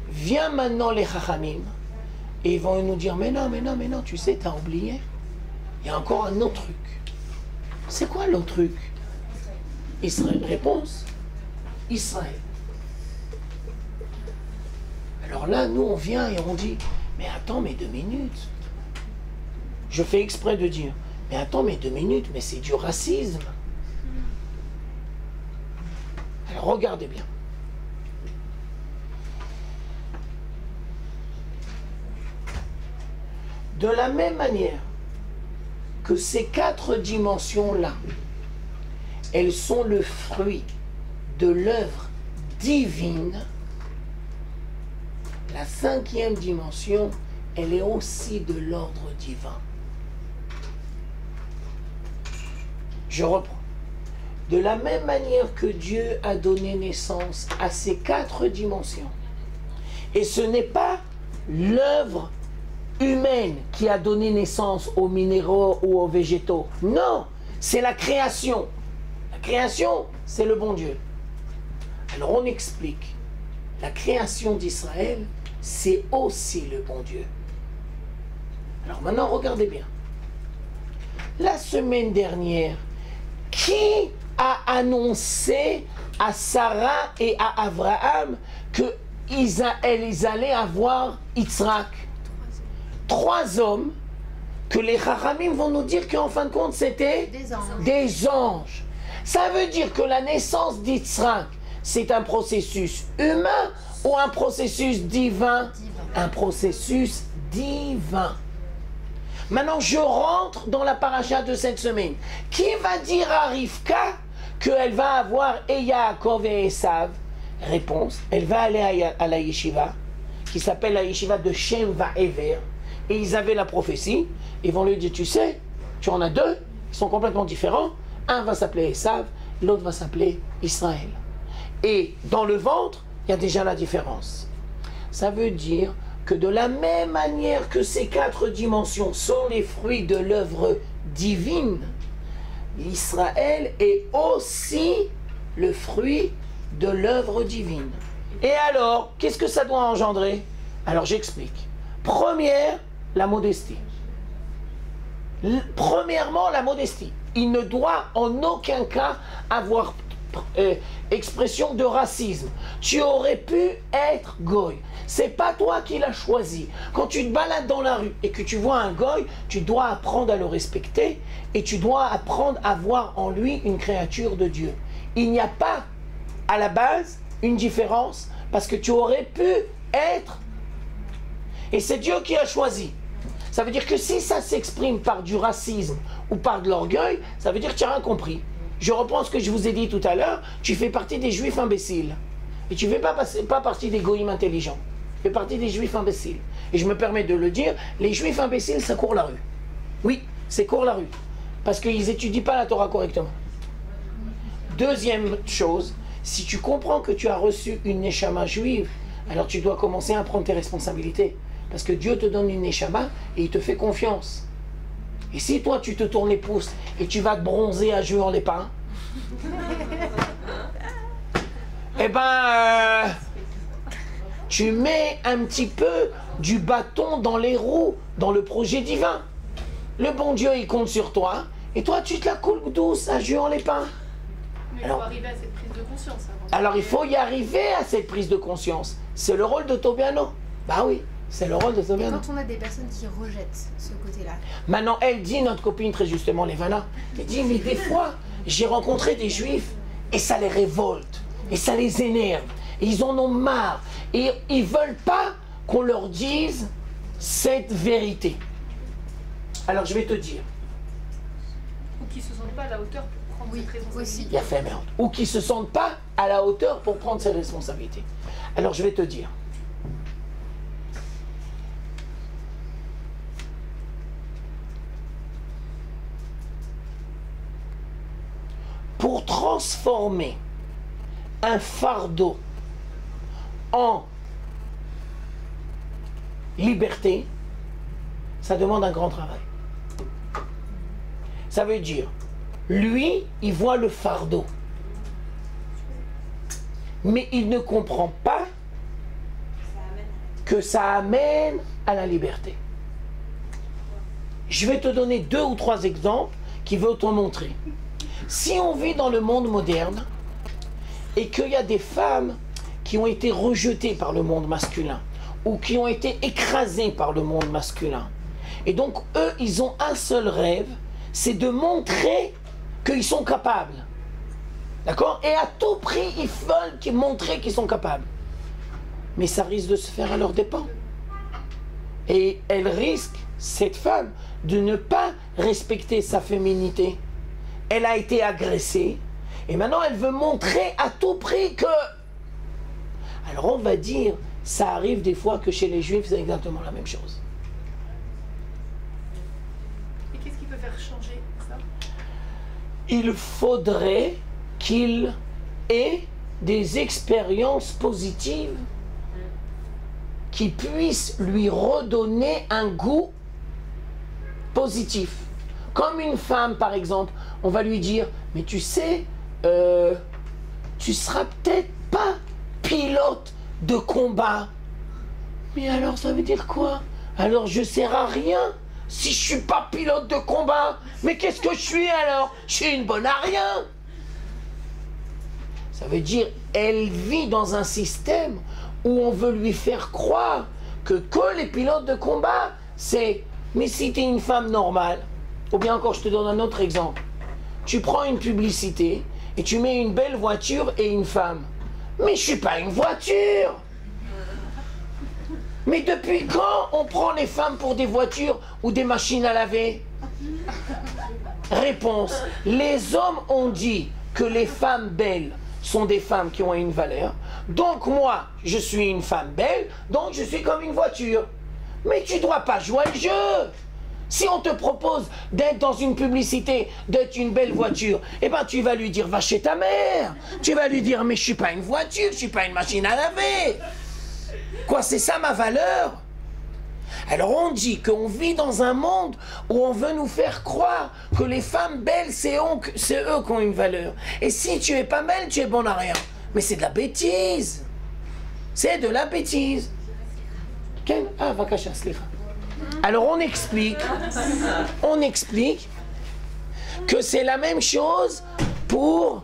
Viens maintenant les Chachamim et ils vont nous dire mais non, tu sais, t'as oublié. Il y a encore un autre truc. C'est quoi l'autre truc? Israël. Réponse, Israël. Alors là, nous, on vient et on dit, mais attends, mais 2 minutes. Je fais exprès de dire, mais attends, mais 2 minutes, mais c'est du racisme. Alors regardez bien. De la même manière que ces 4 dimensions-là, elles sont le fruit de l'œuvre divine, la 5e dimension, elle est aussi de l'ordre divin. Je reprends. De la même manière que Dieu a donné naissance à ces 4 dimensions, et ce n'est pas l'œuvre humaine qui a donné naissance aux minéraux ou aux végétaux. Non, c'est la création. La création, c'est le bon Dieu. Alors on explique. La création d'Israël, c'est aussi le bon Dieu. Alors maintenant, regardez bien. La semaine dernière, qui a annoncé à Sarah et à Abraham qu'ils allaient avoir Yitzhak? 3 hommes que les Chachamim vont nous dire qu'en fin de compte, c'était des anges. Ça veut dire que la naissance d'Yitzhak, c'est un processus humain ou un processus divin? Un processus divin. Maintenant, je rentre dans la paracha de cette semaine. Qui va dire à Rivka qu'elle va avoir Yaakov et Esav? Réponse, elle va aller à la yeshiva, qui s'appelle la yeshiva de Shem Va'ever, et ils avaient la prophétie. Ils vont lui dire, tu sais, tu en as 2, ils sont complètement différents. Un va s'appeler Esav, l'autre va s'appeler Israël. Et dans le ventre, il y a déjà la différence. Ça veut dire que de la même manière que ces 4 dimensions sont les fruits de l'œuvre divine, Israël est aussi le fruit de l'œuvre divine. Et alors, qu'est-ce que ça doit engendrer? Alors j'explique. Première, la modestie. Premièrement, la modestie. Il ne doit en aucun cas avoir expression de racisme. Tu aurais pu être goy. C'est pas toi qui l'as choisi. Quand tu te balades dans la rue et que tu vois un goy, tu dois apprendre à le respecter et tu dois apprendre à voir en lui une créature de Dieu. Il n'y a pas à la base une différence parce que tu aurais pu être, et c'est Dieu qui a choisi. Ça veut dire que si ça s'exprime par du racisme ou par de l'orgueil, ça veut dire que tu n'as rien compris. Je reprends ce que je vous ai dit tout à l'heure, tu fais partie des juifs imbéciles. Et tu ne fais pas partie des goïms intelligents. Tu fais partie des juifs imbéciles. Et je me permets de le dire, les juifs imbéciles, ça court la rue. Oui, c'est court la rue. Parce qu'ils n'étudient pas la Torah correctement. Deuxième chose, si tu comprends que tu as reçu une neshama juive, alors tu dois commencer à prendre tes responsabilités. Parce que Dieu te donne une neshama et il te fait confiance. Et si toi tu te tournes les pouces et tu vas te bronzer à jouer en les pins, eh ben, tu mets un petit peu du bâton dans les roues, dans le projet divin. Le bon Dieu, il compte sur toi, et toi, tu te la coules douce à jouer en les pins. Mais il faut arriver à cette prise de conscience. Alors, il faut y arriver à cette prise de conscience. C'est le rôle de Tobiano. Bah oui. C'est le rôle de Tobiano. Et quand on a des personnes qui rejettent ce côté-là. Maintenant, elle dit, notre copine très justement, Levana, elle dit, mais des fois, j'ai rencontré des juifs et ça les révolte, et ça les énerve, et ils en ont marre, et ils ne veulent pas qu'on leur dise cette vérité. Alors je vais te dire. Ou qui ne se sentent pas à la hauteur pour prendre cette responsabilité. Aussi. Il y a fait merde. Ou qui ne se sentent pas à la hauteur pour prendre cette responsabilité. Alors je vais te dire. Pour transformer un fardeau en liberté, ça demande un grand travail. Ça veut dire, lui, il voit le fardeau, mais il ne comprend pas que ça amène à la liberté. Je vais te donner 2 ou 3 exemples qui veulent te montrer. Si on vit dans le monde moderne et qu'il y a des femmes qui ont été rejetées par le monde masculin ou qui ont été écrasées par le monde masculin, et donc eux, ils ont un seul rêve, c'est de montrer qu'ils sont capables. D'accord? Et à tout prix, ils veulent montrer qu'ils sont capables. Mais ça risque de se faire à leurs dépens. Et elle risque, cette femme, de ne pas respecter sa féminité. Elle a été agressée, et maintenant elle veut montrer à tout prix que... Alors on va dire, ça arrive des fois que chez les juifs, c'est exactement la même chose. Et qu'est-ce qui peut faire changer ça? Il faudrait qu'il ait des expériences positives qui puisse lui redonner un goût positif. Comme une femme, par exemple, on va lui dire, mais tu sais, tu seras peut-être pas pilote de combat. Mais alors, ça veut dire quoi? Alors, je sers à rien si je suis pas pilote de combat. Mais qu'est-ce que je suis alors? Je suis une bonne à rien. Ça veut dire, elle vit dans un système où on veut lui faire croire que les pilotes de combat, c'est... Mais si tu es une femme normale, ou bien encore, je te donne un autre exemple. Tu prends une publicité et tu mets une belle voiture et une femme. Mais je suis pas une voiture. Mais depuis quand on prend les femmes pour des voitures ou des machines à laver? Réponse. Les hommes ont dit que les femmes belles sont des femmes qui ont une valeur. Donc moi, je suis une femme belle, donc je suis comme une voiture. Mais tu ne dois pas jouer le jeu. Si on te propose d'être dans une publicité, d'être une belle voiture, eh ben tu vas lui dire, va chez ta mère. Tu vas lui dire, mais je ne suis pas une voiture, je ne suis pas une machine à laver. Quoi, c'est ça ma valeur? Alors on dit qu'on vit dans un monde où on veut nous faire croire que les femmes belles, c'est eux qui ont une valeur. Et si tu es pas belle, tu es bon à rien. Mais c'est de la bêtise. C'est de la bêtise. Ah, vakasha, slicha. Alors on explique que c'est la même chose pour...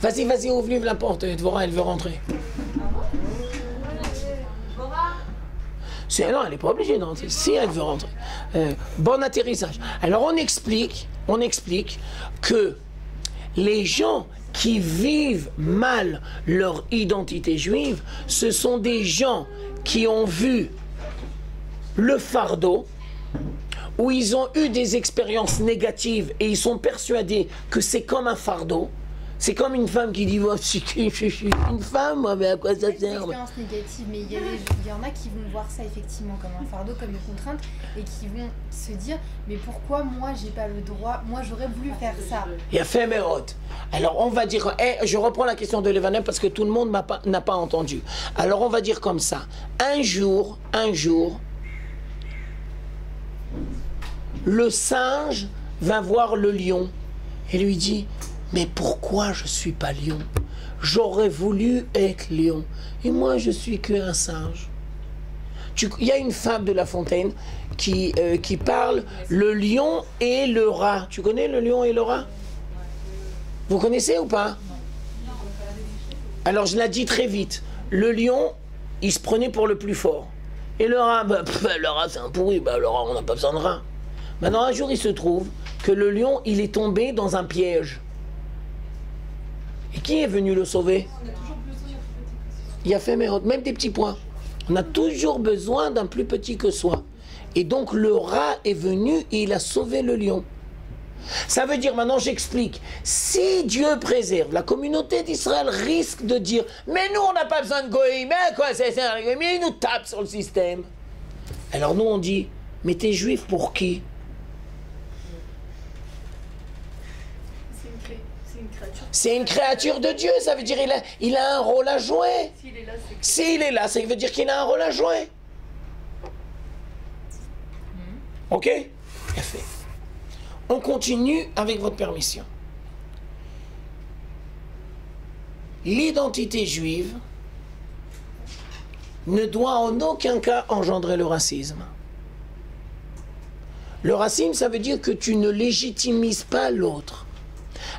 Vas-y, ouvre la porte, Dvorah, elle veut rentrer. Non, elle n'est pas obligée d'entrer. Si elle veut rentrer. Bon atterrissage. Alors on explique que les gens qui vivent mal leur identité juive, ce sont des gens qui ont vu le fardeau, où ils ont eu des expériences négatives et ils sont persuadés que c'est comme un fardeau. C'est comme une femme qui dit oh, je suis une femme, mais à quoi ça sert? Des expériences négatives, mais il y en a qui vont voir ça effectivement comme un fardeau, comme une contrainte, et qui vont se dire mais pourquoi moi j'ai pas le droit, moi j'aurais voulu faire ça. Il y a fait Mérod. Alors on va dire, je reprends la question de Levanem parce que tout le monde n'a pas entendu. Alors on va dire comme ça, un jour, le singe va voir le lion et lui dit mais pourquoi je ne suis pas lion? J'aurais voulu être lion. Et moi, je suis qu'un singe. Il y a une fable de La Fontaine qui parle le lion et le rat. Tu connais le lion et le rat? Vous connaissez ou pas? Alors, je la dis très vite. Le lion, il se prenait pour le plus fort. Et le rat, le rat, c'est un pourri. Le rat, on n'a pas besoin de rat. Maintenant, un jour, il se trouve que le lion, il est tombé dans un piège. Et qui est venu le sauver? Il a fait même des petits points. On a toujours besoin d'un plus petit que soi. Et donc le rat est venu et il a sauvé le lion. Ça veut dire, maintenant j'explique, si Dieu préserve, la communauté d'Israël risque de dire mais nous on n'a pas besoin de goïm, mais quoi c'est ça, mais ils nous tapent sur le système. Alors nous on dit, mais t'es juif pour qui? C'est une créature de Dieu, ça veut dire il a un rôle à jouer. S'il est là, ça veut dire qu'il a un rôle à jouer. Ok? Bien fait. On continue avec votre permission. L'identité juive ne doit en aucun cas engendrer le racisme. Le racisme, ça veut dire que tu ne légitimises pas l'autre.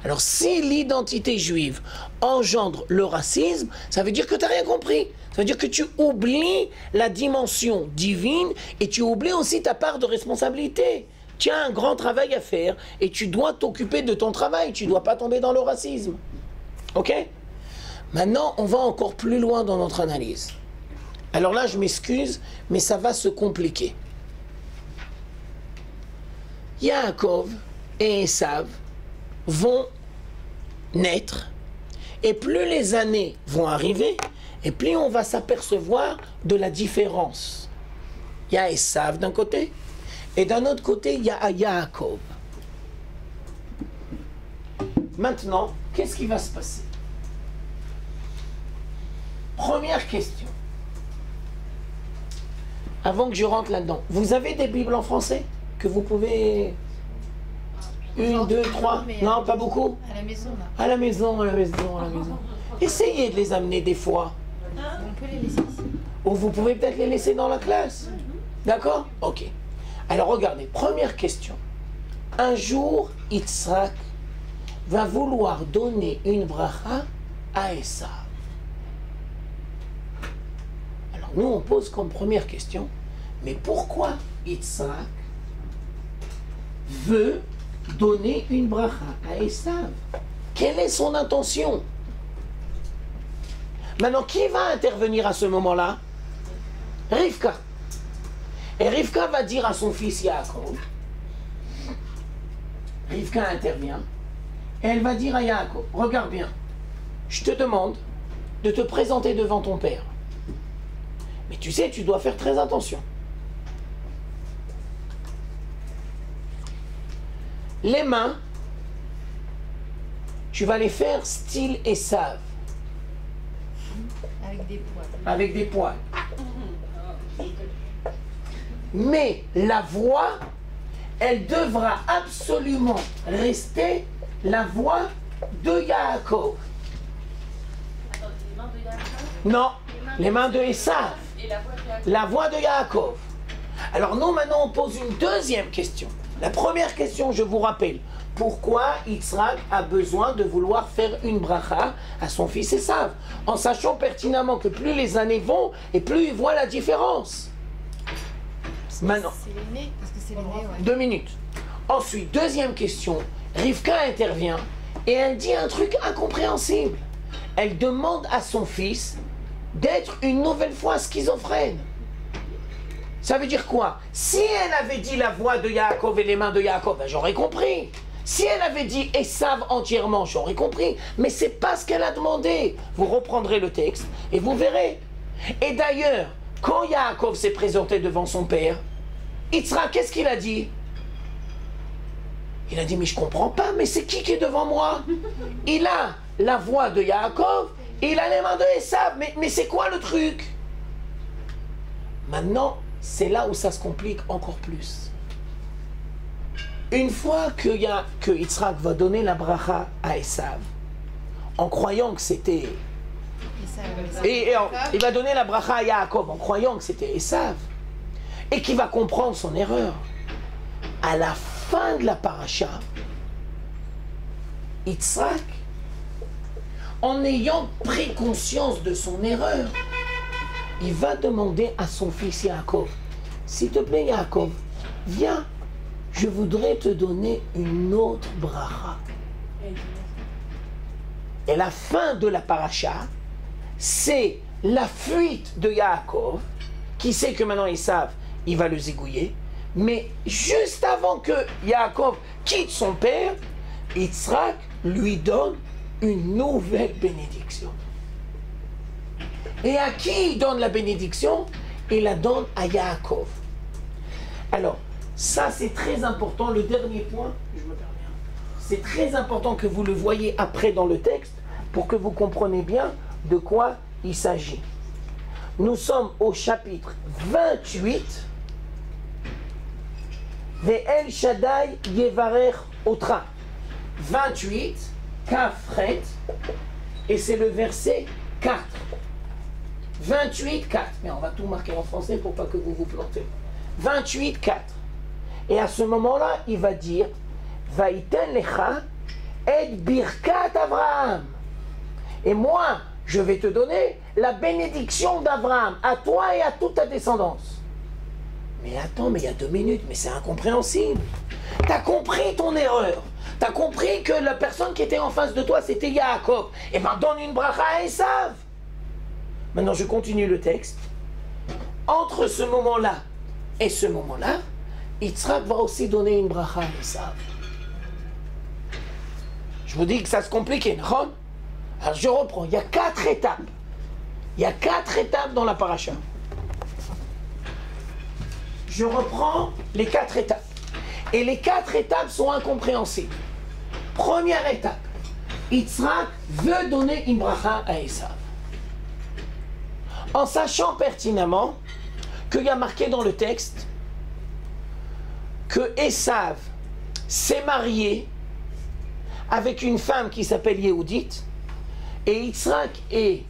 Alors si l'identité juive engendre le racisme, ça veut dire que tu n'as rien compris. Ça veut dire que tu oublies la dimension divine et tu oublies aussi ta part de responsabilité. Tu as un grand travail à faire et tu dois t'occuper de ton travail. Tu ne dois pas tomber dans le racisme. Ok? Maintenant, on va encore plus loin dans notre analyse. Alors là, je m'excuse, mais ça va se compliquer. Yaakov et Esav vont naître, et plus les années vont arriver, et plus on va s'apercevoir de la différence. Il y a Esav d'un côté, et d'un autre côté, il y a Yaakov. Maintenant, qu'est-ce qui va se passer? Première question. avant que je rentre là-dedans, vous avez des Bibles en français que vous pouvez... Une, deux, trois? Non, pas beaucoup? À la maison, là. À la maison, à la maison, à la maison. Essayez de les amener des fois. On peut les laisser ici. Ou vous pouvez peut-être les laisser dans la classe. D'accord? Ok. Alors regardez, première question. Un jour, Yitzhak va vouloir donner une bracha à Esav. Alors nous, on pose comme première question, mais pourquoi Yitzhak veut donner une bracha à Esav? Quelle est son intention? Maintenant, qui va intervenir à ce moment-là? Rivka. Et Rivka va dire à son fils Yaakov, Rivka intervient, et elle va dire à Yaakov, regarde bien, je te demande de te présenter devant ton père. Mais tu sais, tu dois faire très attention. Les mains, tu vas les faire style Esav. Avec des poils. Avec des poils. Mais la voix, elle devra absolument rester la voix de Yaakov. Non, les mains de Esav. La voix de Yaakov. Alors nous maintenant on pose une deuxième question. La première question, je vous rappelle, pourquoi Yitzhak a besoin de vouloir faire une bracha à son fils Esav, en sachant pertinemment que plus les années vont et plus il voit la différence. Maintenant, C'est l'aîné, parce que c'est l'aîné, ouais. 2 minutes. Ensuite, deuxième question, Rivka intervient et elle dit un truc incompréhensible. Elle demande à son fils d'être une nouvelle fois schizophrène. Ça veut dire quoi? Si elle avait dit la voix de Yaakov et les mains de Yaakov, ben j'aurais compris. Si elle avait dit Esav entièrement, j'aurais compris. Mais c'est pas ce qu'elle a demandé. Vous reprendrez le texte et vous verrez. Et d'ailleurs, quand Yaakov s'est présenté devant son père, Yitzhak, qu'est-ce qu'il a dit? Il a dit, mais je comprends pas, mais c'est qui est devant moi? Il a la voix de Yaakov, et il a les mains de Esav. Mais c'est quoi le truc? Maintenant, c'est là où ça se complique encore plus. Une fois que Yitzhak va donner la bracha à Esav, en croyant que c'était... il va donner la bracha à Yaakov en croyant que c'était Esav, et qu'il va comprendre son erreur. À la fin de la paracha, Yitzhak, en ayant pris conscience de son erreur, il va demander à son fils Yaakov, s'il te plaît Yaakov, viens, je voudrais te donner une autre bracha. Et la fin de la paracha, c'est la fuite de Yaakov, qui sait que maintenant Esav, il va le zigouiller, mais juste avant que Yaakov quitte son père, Yitzhak lui donne une nouvelle bénédiction. Et à qui il donne la bénédiction? Il la donne à Yaakov. Alors, ça c'est très important, le dernier point, je me permets, c'est très important que vous le voyez après dans le texte, pour que vous compreniez bien de quoi il s'agit. Nous sommes au chapitre 28, Ve'el Shaddai Yevarech Otra. 28, Kafret, et c'est le verset 4. 28, 4. Mais on va tout marquer en français pour pas que vous vous plantez. 28, 4. Et à ce moment-là, il va dire Vaïten lecha et birkat Avraham. Et moi, je vais te donner la bénédiction d'Abraham, à toi et à toute ta descendance. Mais attends, mais il y a 2 minutes, mais c'est incompréhensible. Tu as compris ton erreur. Tu as compris que la personne qui était en face de toi, c'était Yaakov. Et ben donne une bracha à Esav. Maintenant, je continue le texte. Entre ce moment-là et ce moment-là, Yitzhak va aussi donner une bracha à Esav. Je vous dis que ça se complique, non? Alors je reprends, il y a 4 étapes. Il y a 4 étapes dans la paracha. Je reprends les 4 étapes. Et les 4 étapes sont incompréhensibles. Première étape, Yitzhak veut donner une bracha à Esav. En sachant pertinemment qu'il y a marqué dans le texte que Esav s'est marié avec une femme qui s'appelle Yehudit, et Yitzhak et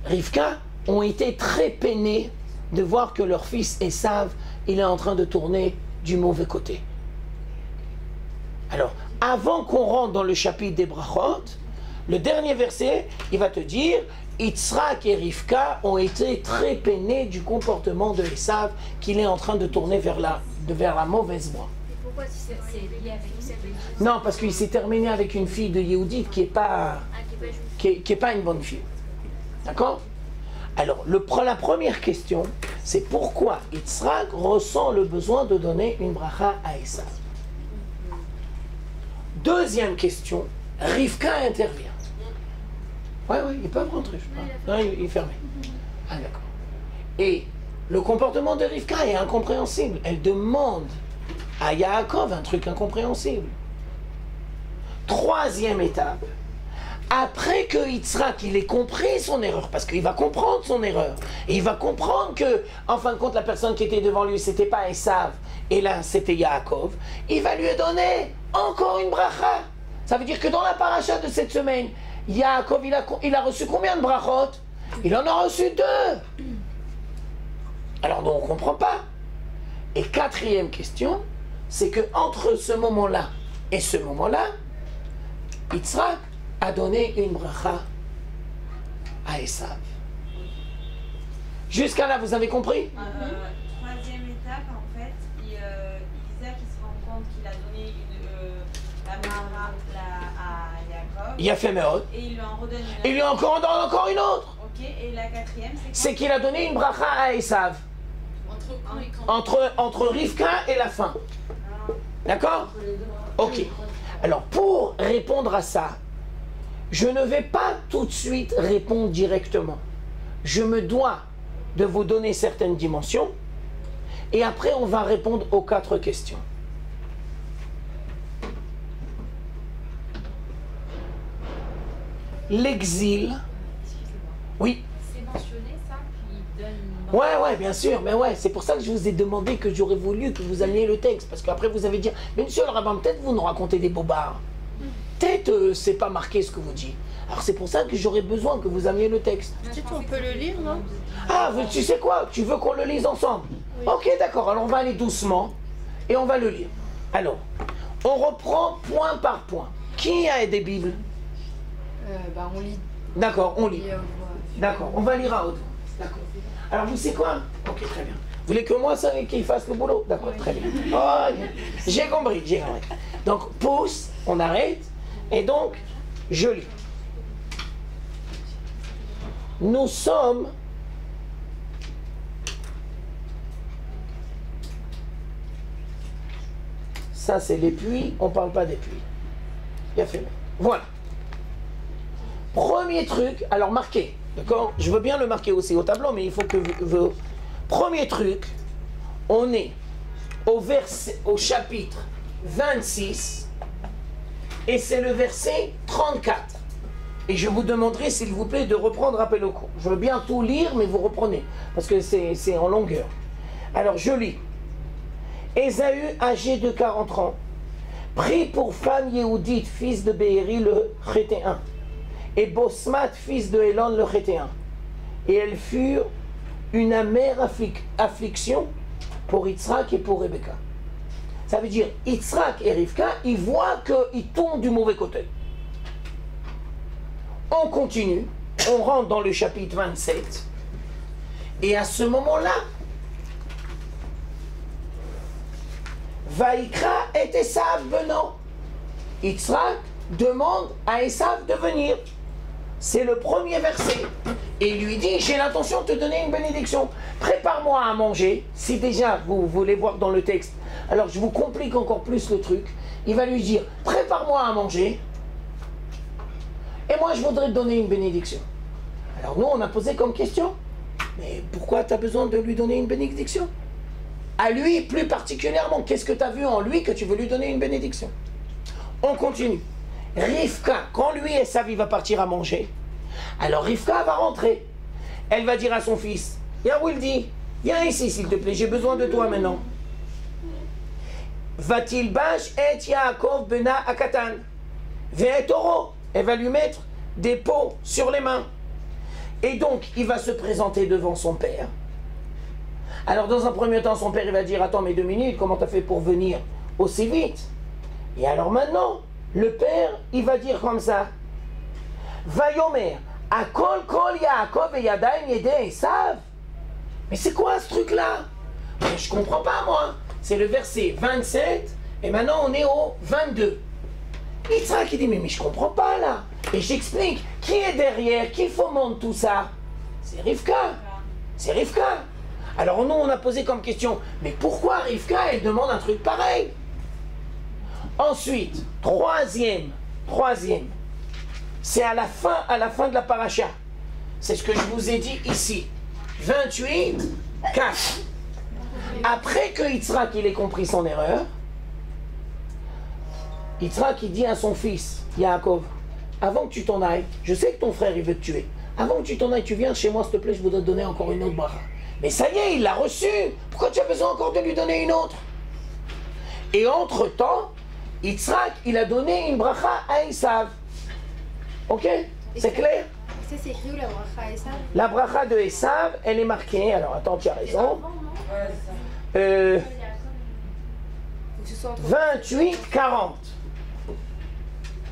Rivka ont été très peinés de voir que leur fils Esav, il est en train de tourner du mauvais côté. Alors, avant qu'on rentre dans le chapitre des Brachot, le dernier verset, il va te dire, Yitzhak et Rivka ont été très peinés du comportement de Esav, qu'il est en train de tourner vers la mauvaise voie. Pourquoi c'est lié avec ça? Non, parce qu'il s'est terminé avec une fille de Yehudit qui n'est pas, qui est pas une bonne fille. D'accord? Alors, la première question, c'est pourquoi Yitzhak ressent le besoin de donner une bracha à Esav. Deuxième question, Rivka intervient. Ouais, ils peuvent rentrer. Non, il est fermé. Ah, d'accord. Et le comportement de Rivka est incompréhensible. Elle demande à Yaakov un truc incompréhensible. Troisième étape, après que Yitzhak il ait compris son erreur, parce qu'il va comprendre son erreur, et il va comprendre que, en fin de compte, la personne qui était devant lui, c'était pas Esav, et là, c'était Yaakov, il va lui donner encore une bracha. Ça veut dire que dans la paracha de cette semaine, Yaakov, il a reçu combien de brachot? Il en a reçu 2. Alors, nous, on ne comprend pas. Et quatrième question, c'est que entre ce moment-là et ce moment-là, Yitzhak a donné une bracha à Esav. Jusqu'à là, vous avez compris? Troisième étape, en fait, Isaac il se rend compte qu'il a donné la bracha à Yaakov. Il a fait Meod. Et il lui en redonne une autre. Il lui en donne encore une autre. Ok, et la quatrième, c'est quoi? C'est qu'il a donné une bracha à Esav. Entre Rivka et la fin. D'accord? Ok. Alors, pour répondre à ça, je ne vais pas tout de suite répondre directement. Je me dois de vous donner certaines dimensions et après, on va répondre aux 4 questions. L'exil. Oui. C'est mentionné ça, qu'il donne. Ouais, bien sûr, mais ouais, c'est pour ça que je vous ai demandé que j'aurais voulu que vous ameniez le texte, parce qu'après vous avez dit, mais monsieur le rabbin, peut-être vous nous racontez des bobards, peut-être c'est pas marqué ce que vous dites. Alors c'est pour ça que j'aurais besoin que vous ameniez le texte. Peut-être on peut le lire, non? Ah, tu sais quoi? Tu veux qu'on le lise ensemble? Oui. Ok, d'accord, alors on va aller doucement et on va le lire. Alors, on reprend point par point. Qui a des Bibles? On lit. D'accord, on lit. Et, d'accord, on va lire à haute voix. D'accord. Alors vous savez quoi? Ok, très bien. Vous voulez que moi ça qu'il fasse le boulot? D'accord, très bien. Oh, j'ai compris. Donc pousse, on arrête, et donc je lis. Nous sommes ça c'est les puits, on ne parle pas des puits. Il a fait mal. Voilà. Premier truc, alors marquez, d'accord? Je veux bien le marquer aussi au tableau, mais il faut que vous... Premier truc, on est au chapitre 26, et c'est le verset 34. Et je vous demanderai, s'il vous plaît, de reprendre rappel au cours. Je veux bien tout lire, mais vous reprenez, parce que c'est en longueur. Alors, je lis. Ésaü, âgé de 40 ans, prit pour femme Yehudit, fils de Béhéri, le Chétéen, et Bosmat, fils de Élon, le Chétéen. Et elles furent une amère affliction pour Yitzhak et pour Rebecca. Ça veut dire, Yitzhak et Rivka, ils voient qu'ils tombent du mauvais côté. On continue, on rentre dans le chapitre 27, et à ce moment-là, Vaïkra et Esav venant. Yitzhak demande à Esav de venir. C'est le premier verset. Et il lui dit, j'ai l'intention de te donner une bénédiction. Prépare-moi à manger. Si déjà vous voulez voir dans le texte, alors je vous complique encore plus le truc. Il va lui dire, prépare-moi à manger. Et moi je voudrais te donner une bénédiction. Alors nous on a posé comme question, mais pourquoi tu as besoin de lui donner une bénédiction? À lui plus particulièrement, qu'est-ce que tu as vu en lui que tu veux lui donner une bénédiction? On continue. Rivka, quand lui et Esav va partir à manger, alors Rivka va rentrer. Elle va dire à son fils, Yahweh dit, Viens ici, s'il te plaît, j'ai besoin de toi maintenant. Va-t-il-bash et Yaakov bena akatan. Ve'et oro. Elle va lui mettre des pots sur les mains. Et donc, il va se présenter devant son père. Alors, dans un premier temps, son père, il va dire, attends, mais 2 minutes, comment t'as fait pour venir aussi vite? Et alors maintenant, le père, il va dire comme ça, Vayomer, Akol kol Yaakov et Yadayim yede Esav. Mais c'est quoi ce truc-là? Je comprends pas, moi. C'est le verset 27, et maintenant on est au 22. Yitzhak, il dit, mais je comprends pas, là. Et j'explique, qui est derrière, qui fomente tout ça? C'est Rivka. C'est Rivka. Alors nous, on a posé comme question, mais pourquoi Rivka, elle demande un truc pareil? Ensuite, troisième, c'est à la fin de la paracha. C'est ce que je vous ai dit ici. 28, 4. Après que Yitzhak, il ait compris son erreur, Yitzhak, il dit à son fils, Yaakov, avant que tu t'en ailles, je sais que ton frère, il veut te tuer. Avant que tu t'en ailles, tu viens chez moi, s'il te plaît, je voudrais te donner encore une autre bracha. Mais ça y est, il l'a reçu. Pourquoi tu as besoin encore de lui donner une autre? Et entre-temps, Yitzhak, il a donné une bracha à Esav. Ok? C'est clair? Ça, c'est écrit où la bracha Esav? La bracha de Esav, elle est marquée. Alors attends, tu as raison. 28, 40.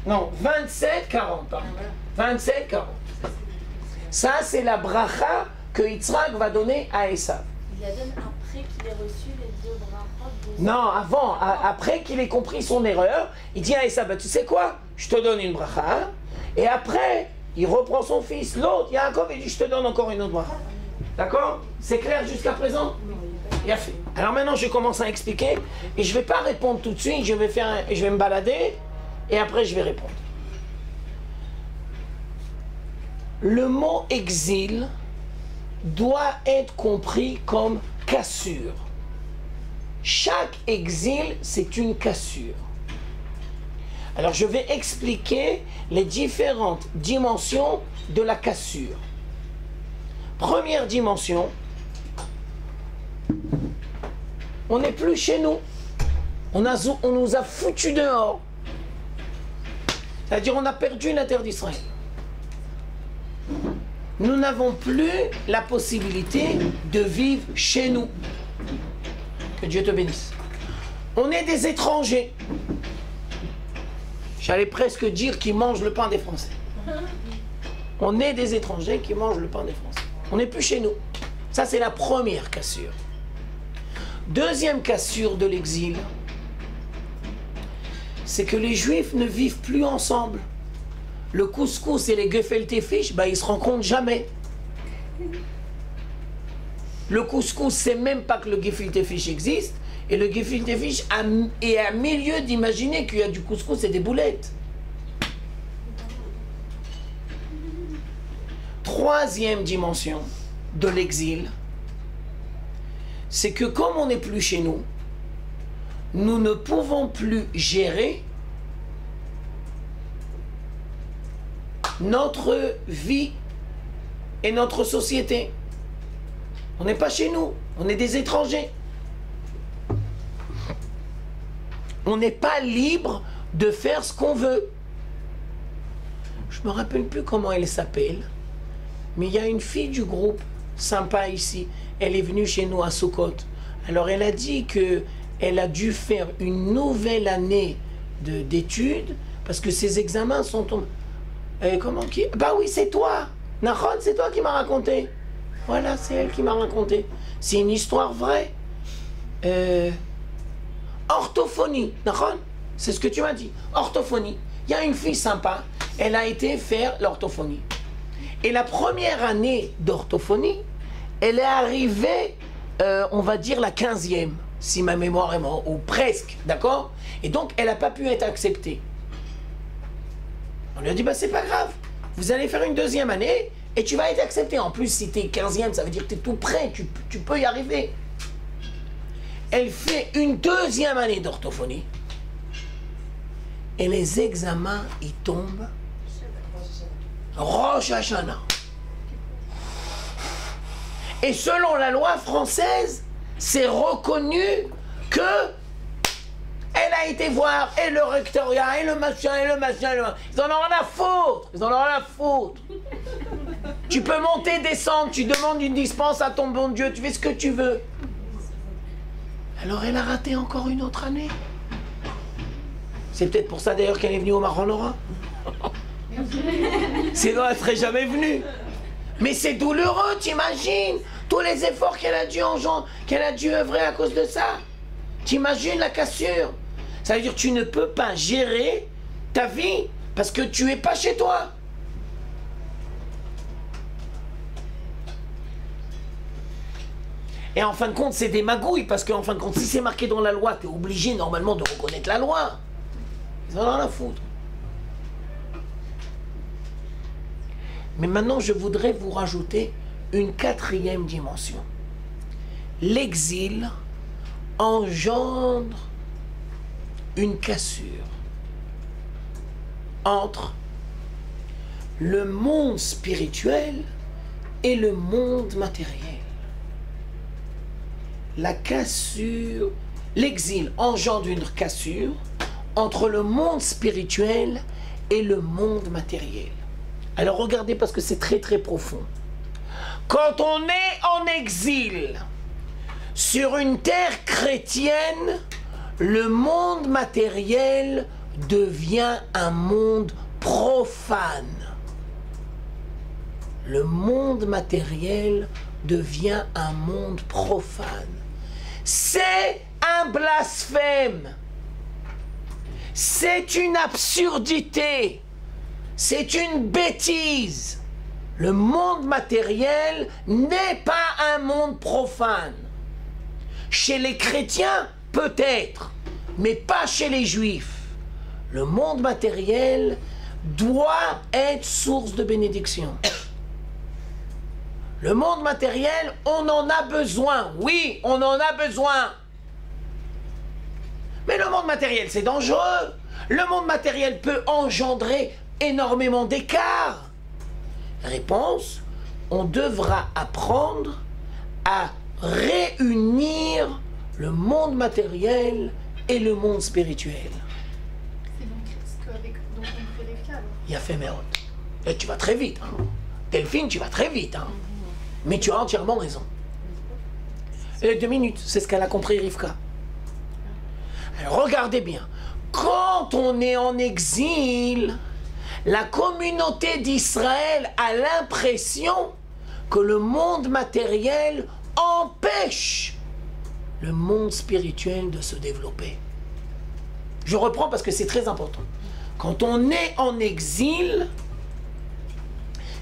Non, 27, 40. Pardon. 27, 40. Ça, c'est la bracha que Yitzhak va donner à Esav. Il la donne après qu'il ait reçu les 2 brachot. Non, avant, après qu'il ait compris son erreur, il dit à Esav, bah, tu sais quoi? Je te donne une bracha. Et après, il reprend son fils, l'autre, Yaakov, et il dit, je te donne encore une autre bracha. D'accord? C'est clair jusqu'à présent? Il a fait. Alors maintenant, je commence à expliquer, et je ne vais pas répondre tout de suite, je vais me balader, et après je vais répondre. Le mot exil doit être compris comme cassure. Chaque exil, c'est une cassure. Alors je vais expliquer les différentes dimensions de la cassure. Première dimension, on n'est plus chez nous. On nous a foutus dehors. C'est-à-dire on a perdu la terre d'Israël. Nous n'avons plus la possibilité de vivre chez nous. Que Dieu te bénisse. On est des étrangers. J'allais presque dire qui mangent le pain des Français. On est des étrangers qui mangent le pain des Français. On n'est plus chez nous. Ça, c'est la première cassure. Deuxième cassure de l'exil, c'est que les Juifs ne vivent plus ensemble. Le couscous et les gefilte fish, bah, ils ne se rencontrent jamais. Le couscous, c'est même pas que le gefilte fish existe. Et le gefilte fish est à milieu d'imaginer qu'il y a du couscous et des boulettes. Troisième dimension de l'exil, c'est que comme on n'est plus chez nous, nous ne pouvons plus gérer notre vie et notre société. On n'est pas chez nous, on est des étrangers. On n'est pas libre de faire ce qu'on veut. Je ne me rappelle plus comment elle s'appelle, mais il y a une fille du groupe sympa ici. Elle est venue chez nous à Sukkot. Alors elle a dit qu'elle a dû faire une nouvelle année d'études parce que ses examens sont tombés. Comment qui? Bah oui, c'est toi. Nahon, c'est toi qui m'as raconté. Voilà, c'est elle qui m'a raconté. C'est une histoire vraie. Orthophonie, Nahon, c'est ce que tu m'as dit. Orthophonie. Il y a une fille sympa. Elle a été faire l'orthophonie. Et la première année d'orthophonie, elle est arrivée, on va dire, la 15e, si ma mémoire est bonne, ou presque, d'accord? Et donc, elle n'a pas pu être acceptée. On lui a dit, bah, c'est pas grave, vous allez faire une deuxième année et tu vas être accepté. En plus, si tu es 15e, ça veut dire que tu es tout prêt, tu peux y arriver. Elle fait une deuxième année d'orthophonie et les examens, ils tombent Rosh Hashanah. Et selon la loi française, c'est reconnu que elle a été voir, et le rectorat, et le machin, et le machin, et le machin. Ils en ont rien à foutre. Ils en ont rien à foutre. Tu peux monter, descendre, tu demandes une dispense à ton bon Dieu, tu fais ce que tu veux. Alors elle a raté encore une autre année. C'est peut-être pour ça d'ailleurs qu'elle est venue au Maran-Nora. Sinon elle serait jamais venue. Mais c'est douloureux, t'imagines tous les efforts qu'elle a dû œuvrer à cause de ça. T'imagines la cassure. Ça veut dire que tu ne peux pas gérer ta vie parce que tu n'es pas chez toi. Et en fin de compte, c'est des magouilles parce qu'en fin de compte, si c'est marqué dans la loi, tu es obligé normalement de reconnaître la loi. Ils en ont rien à foutre. Mais maintenant, je voudrais vous rajouter une 4e dimension. L'exil engendre une cassure entre le monde spirituel et le monde matériel. La cassure, l'exil engendre une cassure entre le monde spirituel et le monde matériel. Alors regardez parce que c'est très très profond. Quand on est en exil sur une terre chrétienne, le monde matériel devient un monde profane. Le monde matériel devient un monde profane. C'est un blasphème. C'est une absurdité. C'est une bêtise. Le monde matériel n'est pas un monde profane. Chez les chrétiens, peut-être, mais pas chez les juifs. Le monde matériel doit être source de bénédiction. Le monde matériel, on en a besoin. Oui, on en a besoin. Mais le monde matériel, c'est dangereux. Le monde matériel peut engendrer énormément d'écarts. Réponse, on devra apprendre à réunir le monde matériel et le monde spirituel. C'est donc ce qu'avec on fait les cas. Il y a fait Méod. Et tu vas très vite. Hein. Delphine, tu vas très vite. Hein. Mais tu as entièrement raison. Et 2 minutes, c'est ce qu'elle a compris Rivka. Alors regardez bien. Quand on est en exil, la communauté d'Israël a l'impression que le monde matériel empêche le monde spirituel de se développer. Je reprends parce que c'est très important. Quand on est en exil,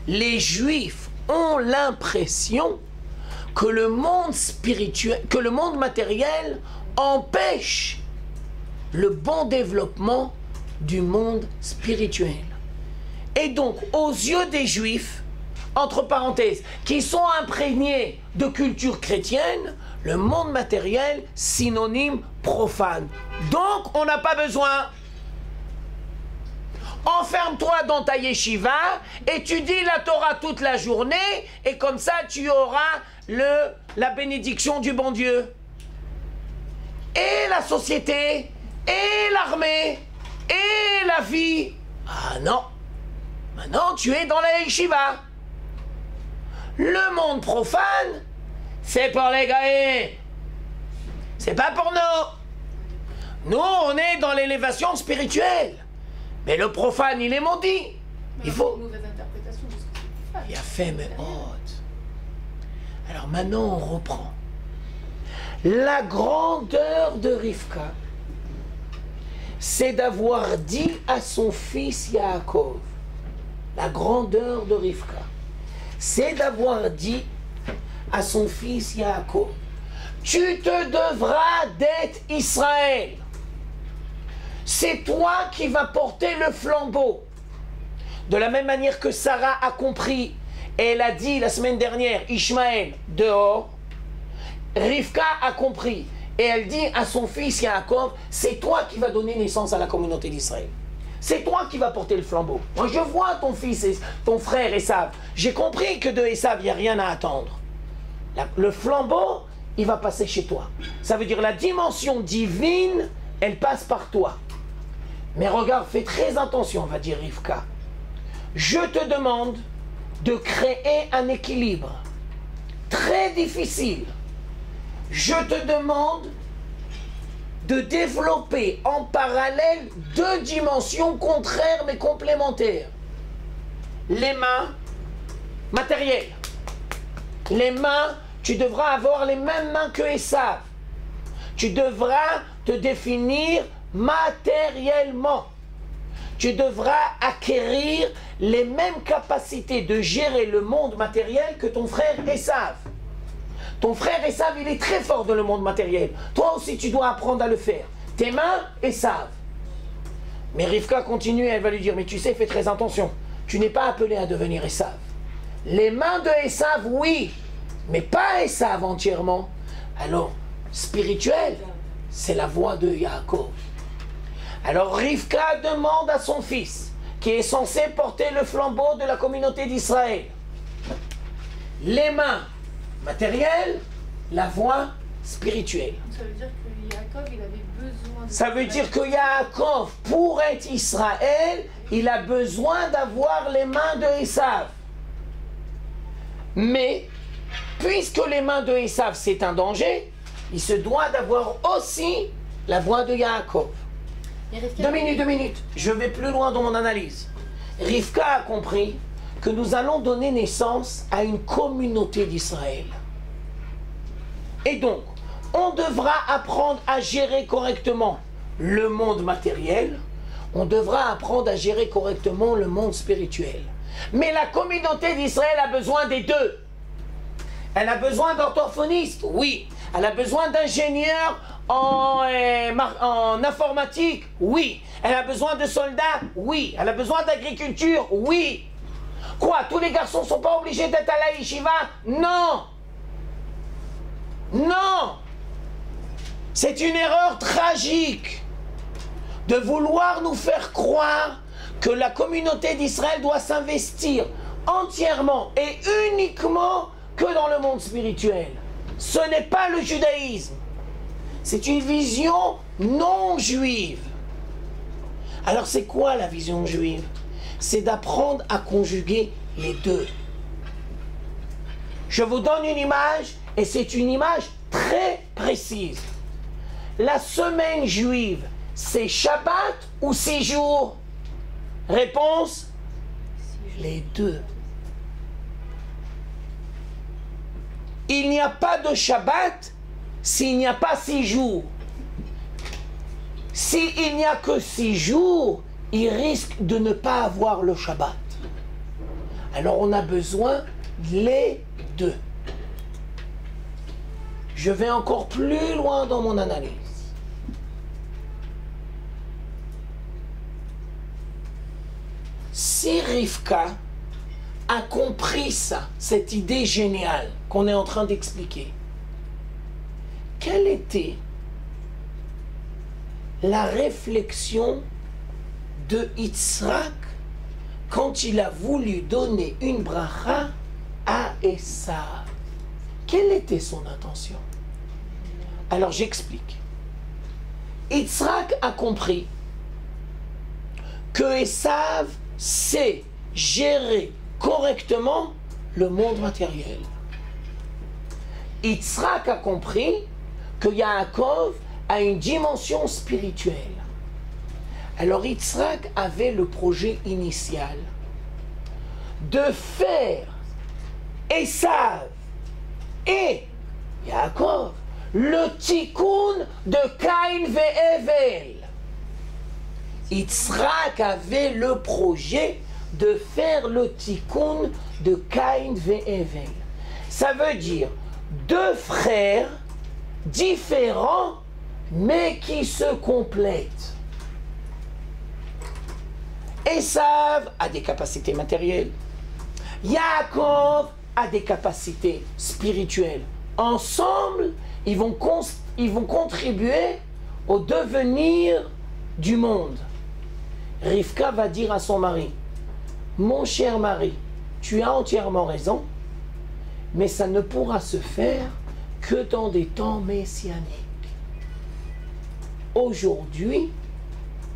les Juifs ont l'impression que le monde spirituel, que le monde matériel empêche le bon développement du monde spirituel. Et donc, aux yeux des Juifs, entre parenthèses, qui sont imprégnés de culture chrétienne, le monde matériel, synonyme profane. Donc, on n'a pas besoin. Enferme-toi dans ta yeshiva, étudie la Torah toute la journée, et comme ça, tu auras la bénédiction du bon Dieu. Et la société, et l'armée, et la vie. Ah non. Maintenant, tu es dans la yeshiva. Le monde profane, c'est pour les gaïens. C'est pas pour nous. Nous, on est dans l'élévation spirituelle. Mais le profane, il est maudit. Il faut... Une mauvaise interprétation de ce que c'est profane. Il a fait mes hôtes. Alors maintenant, on reprend. La grandeur de Rivka, c'est d'avoir dit à son fils Yaakov, la grandeur de Rivka, c'est d'avoir dit à son fils Yaakov, tu te devras d'être Israël. C'est toi qui vas porter le flambeau. De la même manière que Sarah a compris, et elle a dit la semaine dernière, Ishmaël dehors, Rivka a compris, et elle dit à son fils Yaakov, c'est toi qui vas donner naissance à la communauté d'Israël. C'est toi qui vas porter le flambeau. Moi je vois ton fils, ton frère Esav. J'ai compris que de Esav, il n'y a rien à attendre. Le flambeau, il va passer chez toi. Ça veut dire la dimension divine, elle passe par toi. Mais regarde, fais très attention, va dire Rivka. Je te demande de créer un équilibre très difficile. Je te demande de développer en parallèle deux dimensions contraires mais complémentaires. Les mains matérielles. Les mains, tu devras avoir les mêmes mains que Esav. Tu devras te définir matériellement. Tu devras acquérir les mêmes capacités de gérer le monde matériel que ton frère Esav. Ton frère Esav, il est très fort dans le monde matériel. Toi aussi, tu dois apprendre à le faire. Tes mains, Esav. Mais Rivka continue, elle va lui dire, mais tu sais, fais très attention. Tu n'es pas appelé à devenir Esav. Les mains de Esav, oui, mais pas Esav entièrement. Alors, spirituel, c'est la voix de Yaakov. Alors Rivka demande à son fils, qui est censé porter le flambeau de la communauté d'Israël, les mains matérielles, la voix spirituelle. Ça veut dire que Yaakov, il avait besoin de... Ça veut dire que Yaakov, pour être Israël, il a besoin d'avoir les mains de Esav. Mais, puisque les mains de Esav, c'est un danger, il se doit d'avoir aussi la voix de Yaakov. 2 minutes. Je vais plus loin dans mon analyse. Rivka a compris que nous allons donner naissance à une communauté d'Israël. Et donc, on devra apprendre à gérer correctement le monde matériel. On devra apprendre à gérer correctement le monde spirituel. Mais la communauté d'Israël a besoin des deux. Elle a besoin d'orthophonistes, oui. Elle a besoin d'ingénieurs en informatique, oui. Elle a besoin de soldats, oui. Elle a besoin d'agriculture, oui. Quoi, tous les garçons ne sont pas obligés d'être à la yeshiva? Non. Non. C'est une erreur tragique de vouloir nous faire croire que la communauté d'Israël doit s'investir entièrement et uniquement que dans le monde spirituel. Ce n'est pas le judaïsme. C'est une vision non juive. Alors c'est quoi la vision juive? C'est d'apprendre à conjuguer les deux. Je vous donne une image, et c'est une image très précise. La semaine juive, c'est Shabbat ou 6 jours? Réponse, les deux. Il n'y a pas de Shabbat s'il n'y a pas 6 jours. S'il n'y a que 6 jours, il risque de ne pas avoir le Shabbat. Alors on a besoin les deux. Je vais encore plus loin dans mon analyse. Si Rivka a compris ça, cette idée géniale qu'on est en train d'expliquer, quelle était la réflexion de Yitzhak quand il a voulu donner une bracha à Esav? Quelle était son intention? Alors j'explique. Yitzhak a compris que Esav sait gérer correctement le monde matériel. Yitzhak a compris que Yaakov a une dimension spirituelle. Alors Yitzhak avait le projet initial de faire Esav et Yaakov le tikkun de Caïn ve'Hevel. Yitzhak avait le projet de faire le tikkun de Caïn ve'Hevel. Ça veut dire 2 frères différents mais qui se complètent. Esav a des capacités matérielles. Yaakov a des capacités spirituelles. Ensemble, ils vont contribuer au devenir du monde. Rivka va dire à son mari, mon cher mari, tu as entièrement raison. Mais ça ne pourra se faire que dans des temps messianiques. Aujourd'hui,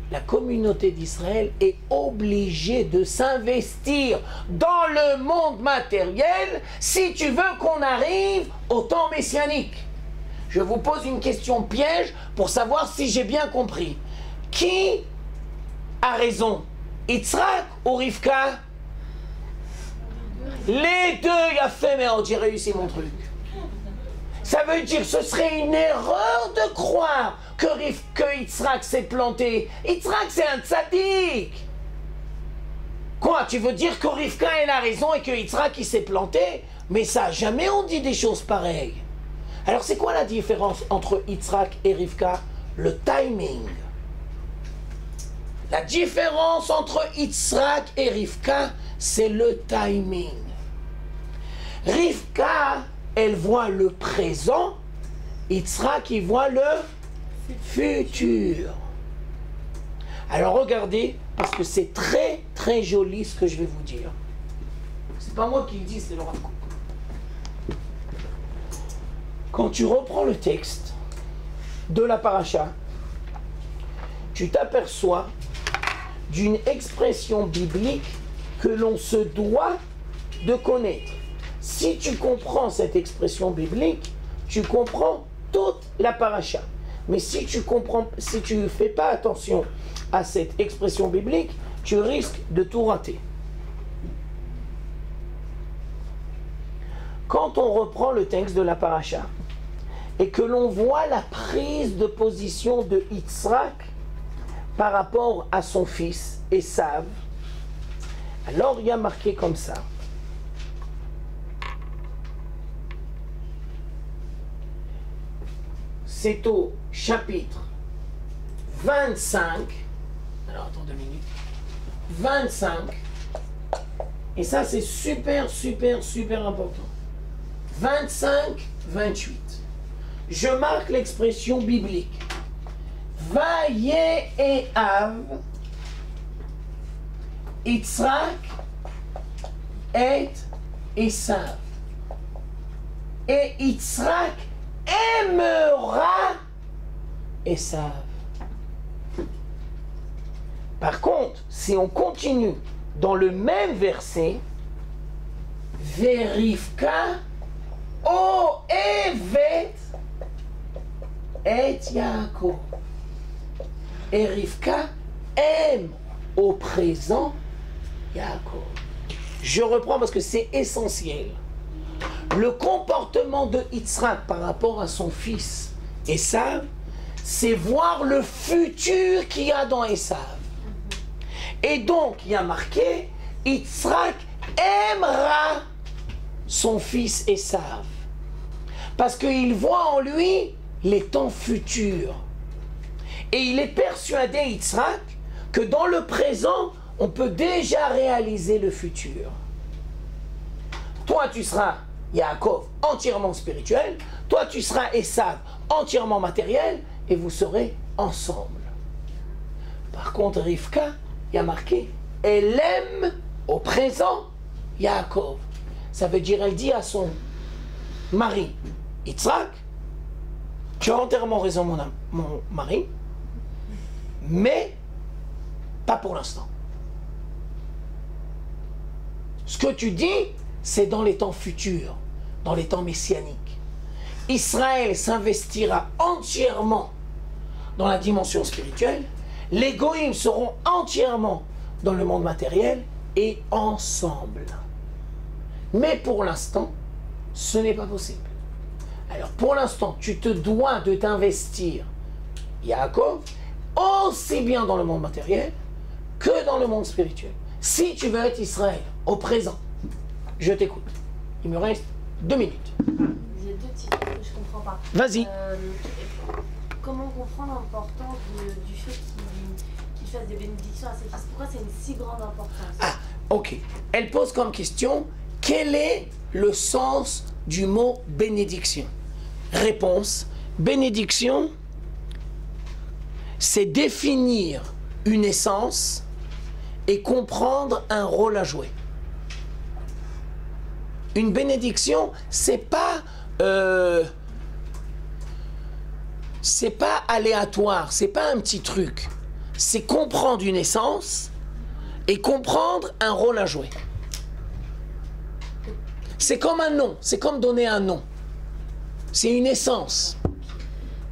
la communauté d'Israël est obligée de s'investir dans le monde matériel si tu veux qu'on arrive au temps messianique. Je vous pose une question piège pour savoir si j'ai bien compris. Qui a raison, Yitzhak ou Rivka? Les deux, il a fait, mais j'ai réussi mon truc. Ça veut dire que ce serait une erreur de croire que Yitzhak s'est planté. Yitzhak, c'est un tzaddik. Quoi, tu veux dire que Rivka, elle a raison et que Yitzhak, il s'est planté? Mais ça, jamais on dit des choses pareilles. Alors, c'est quoi la différence entre Yitzhak et Rivka? Le timing. La différence entre Yitzhak et Rivka, c'est le timing. Rivka, elle voit le présent, Yitzhak, il voit le futur. Alors regardez, parce que c'est très très joli ce que je vais vous dire. C'est pas moi qui le dis, c'est le Rav Kook. Quand tu reprends le texte de la paracha, tu t'aperçois d'une expression biblique que l'on se doit de connaître. Si tu comprends cette expression biblique, tu comprends toute la paracha. Mais si tu ne fais pas attention à cette expression biblique, tu risques de tout rater. Quand on reprend le texte de la paracha et que l'on voit la prise de position de Yitzhak par rapport à son fils Esav, alors il y a marqué comme ça. C'est au chapitre 25. Alors attends 2 minutes. 25. Et ça c'est super, super, super important. 25, 28. Je marque l'expression biblique. Vaye'ehav Yitzhak et Esav. Et Yitzhak aimera Esav. Par contre, si on continue dans le même verset, Verivka ohevet et Yaakov. Et Rivka aime au présent Yaakov. Je reprends parce que c'est essentiel. Le comportement de Yitzhak par rapport à son fils Esav, c'est voir le futur qu'il y a dans Esav. Et donc, il y a marqué, Yitzhak aimera son fils Esav. Parce qu'il voit en lui les temps futurs. Et il est persuadé, Yitzhak, que dans le présent, on peut déjà réaliser le futur. Toi, tu seras Yaakov entièrement spirituel, toi, tu seras Esav entièrement matériel, et vous serez ensemble. Par contre, Rivka, il y a marqué, elle aime au présent Yaakov. Ça veut dire, elle dit à son mari, Yitzhak, tu as entièrement raison, mon mari, mais pas pour l'instant. Ce que tu dis, c'est dans les temps futurs, dans les temps messianiques. Israël s'investira entièrement dans la dimension spirituelle, les goïms seront entièrement dans le monde matériel et ensemble. Mais pour l'instant, ce n'est pas possible. Alors pour l'instant, tu te dois de t'investir, Yaakov, aussi bien dans le monde matériel que dans le monde spirituel. Si tu veux être Israël au présent, je t'écoute. Il me reste 2 minutes. J'ai 2 petites choses que je comprends pas. Vas-y. Comment comprendre l'importance du fait qu'il fasse des bénédictions à ses fils? Pourquoi c'est une si grande importance? Ah, ok. Elle pose comme question, quel est le sens du mot bénédiction? Réponse, bénédiction, c'est définir une essence et comprendre un rôle à jouer. Une bénédiction, c'est pas aléatoire, c'est pas un petit truc. C'est comprendre une essence et comprendre un rôle à jouer. C'est comme un nom, c'est comme donner un nom. C'est une essence.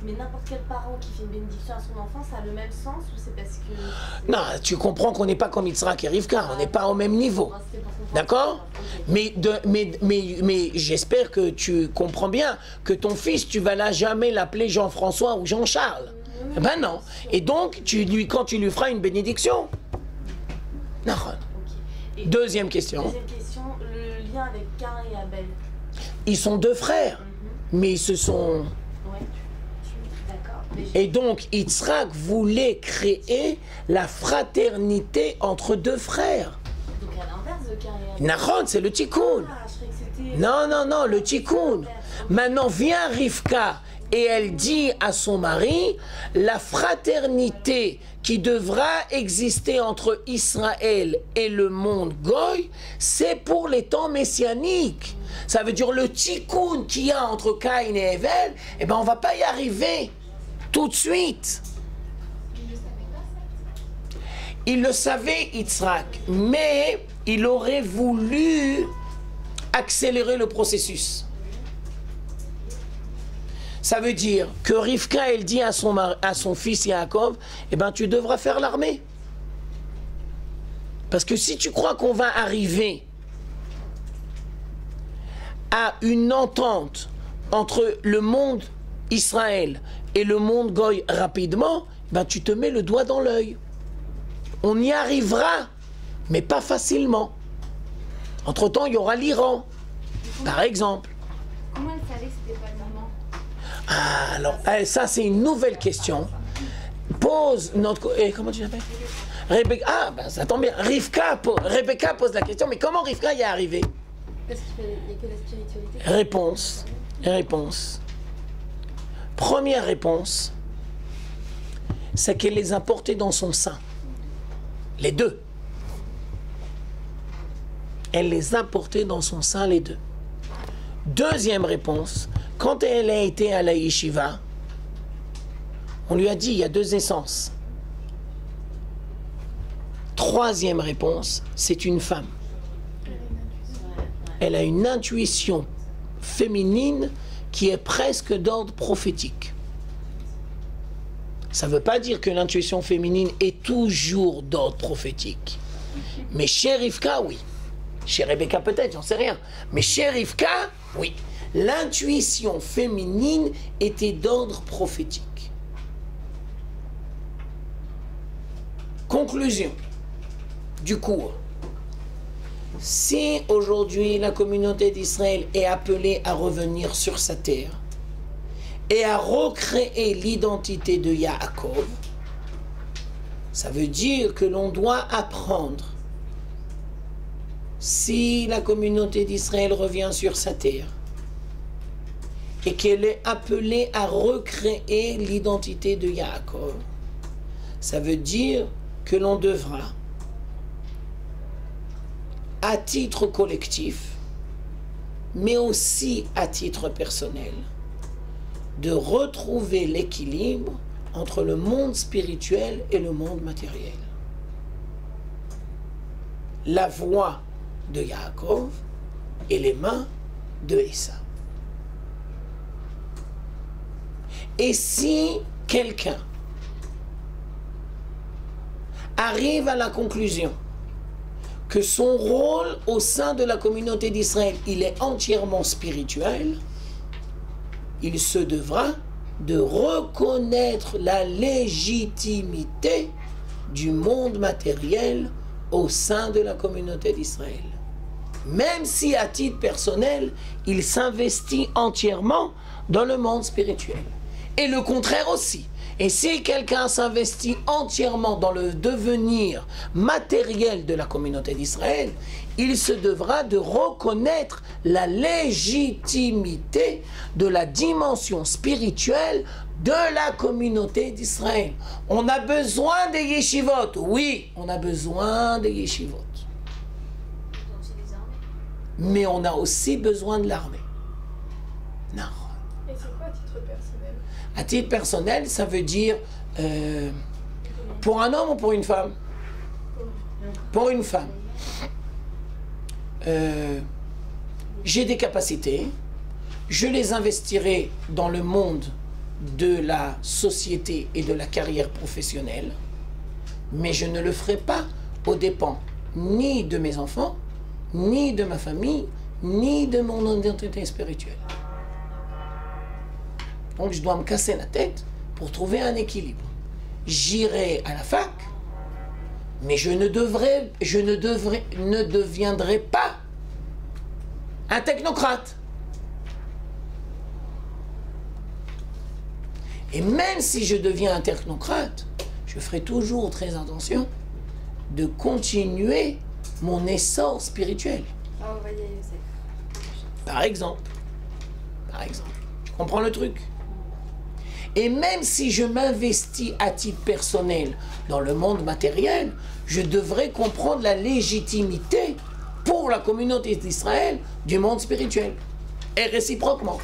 Mais n'importe quel parent qui fait une bénédiction à son enfant, ça a le même sens ou c'est parce que... Non, tu comprends qu'on n'est pas comme Yitzhak et Rivka, on n'est pas au même niveau. D'accord ? Mais j'espère que tu comprends bien que ton fils, tu vas jamais l'appeler Jean-François ou Jean-Charles. Ben non. Et donc, quand tu lui feras une bénédiction. Non. Et Deuxième question. Deuxième question, le lien avec Cain et Abel. Ils sont deux frères, mais ils se sont... Ouais, d'accord. Et donc, Yitzhak voulait créer la fraternité entre deux frères. Donc à l'inverse de Cain et Abel. Nahon, c'est le tikkun. Ah, je croyais que c'était... Non, le tikkun. Maintenant vient Rivka et elle dit à son mari, la fraternité qui devra exister entre Israël et le monde Goy, c'est pour les temps messianiques. Ça veut dire le tikkun qu'il y a entre Cain et Hevel, eh ben on va pas y arriver tout de suite. Il le savait, Yitzhak, mais il aurait voulu accélérer le processus. Ça veut dire que Rivka, elle dit à son fils Yaakov, eh ben tu devras faire l'armée. Parce que si tu crois qu'on va arriver à une entente entre le monde Israël et le monde Goy rapidement, ben tu te mets le doigt dans l'œil. On y arrivera, mais pas facilement. Entre-temps, il y aura l'Iran, par exemple. Comment elle savait que c'était pas le moment? Ah, alors, ça c'est une nouvelle question. Pose notre... comment tu l'appelles? Rebecca. Ah, ben ça tombe bien. Rebecca pose la question, mais comment Rivka y est arrivée? Parce qu'il n'y a que la spiritualité. Réponse. Première réponse, c'est qu'elle les a portés dans son sein. Les deux. Elle les a portés dans son sein, les deux. Deuxième réponse, quand elle a été à la yeshiva, on lui a dit il y a deux essences. Troisième réponse, c'est une femme. Elle a une intuition féminine qui est presque d'ordre prophétique. Ça ne veut pas dire que l'intuition féminine est toujours d'ordre prophétique. Mais chez Rivka, oui. Chez Rebecca peut-être, j'en sais rien. Mais chez Rivka, oui. L'intuition féminine était d'ordre prophétique. Conclusion du cours. Si aujourd'hui la communauté d'Israël est appelée à revenir sur sa terre et à recréer l'identité de Yaakov, ça veut dire que l'on doit apprendre, si la communauté d'Israël revient sur sa terre et qu'elle est appelée à recréer l'identité de Yaakov, ça veut dire que l'on devra, à titre collectif, mais aussi à titre personnel, de retrouver l'équilibre entre le monde spirituel et le monde matériel. La voix de Yaakov et les mains de Esav. Et si quelqu'un arrive à la conclusion que son rôle au sein de la communauté d'Israël, il est entièrement spirituel, il se devra de reconnaître la légitimité du monde matériel au sein de la communauté d'Israël. Même si à titre personnel, il s'investit entièrement dans le monde spirituel. Et le contraire aussi. Et si quelqu'un s'investit entièrement dans le devenir matériel de la communauté d'Israël, il se devra de reconnaître la légitimité de la dimension spirituelle de la communauté d'Israël. On a besoin des yeshivot. Oui, on a besoin des yeshivot. mais on a aussi besoin de l'armée. Non. Et c'est quoi à titre personnel? À titre personnel, ça veut dire pour un homme ou pour une femme? Pour une femme. J'ai des capacités, je les investirai dans le monde de la société et de la carrière professionnelle, mais je ne le ferai pas aux dépens ni de mes enfants, ni de ma famille, ni de mon identité spirituelle. Donc je dois me casser la tête pour trouver un équilibre. J'irai à la fac, mais je ne deviendrai pas un technocrate. Et même si je deviens un technocrate, je ferai toujours très attention de continuer mon essor spirituel. Par exemple. Tu comprends le truc? Et même si je m'investis à titre personnel dans le monde matériel, je devrais comprendre la légitimité pour la communauté d'Israël du monde spirituel. Et réciproquement.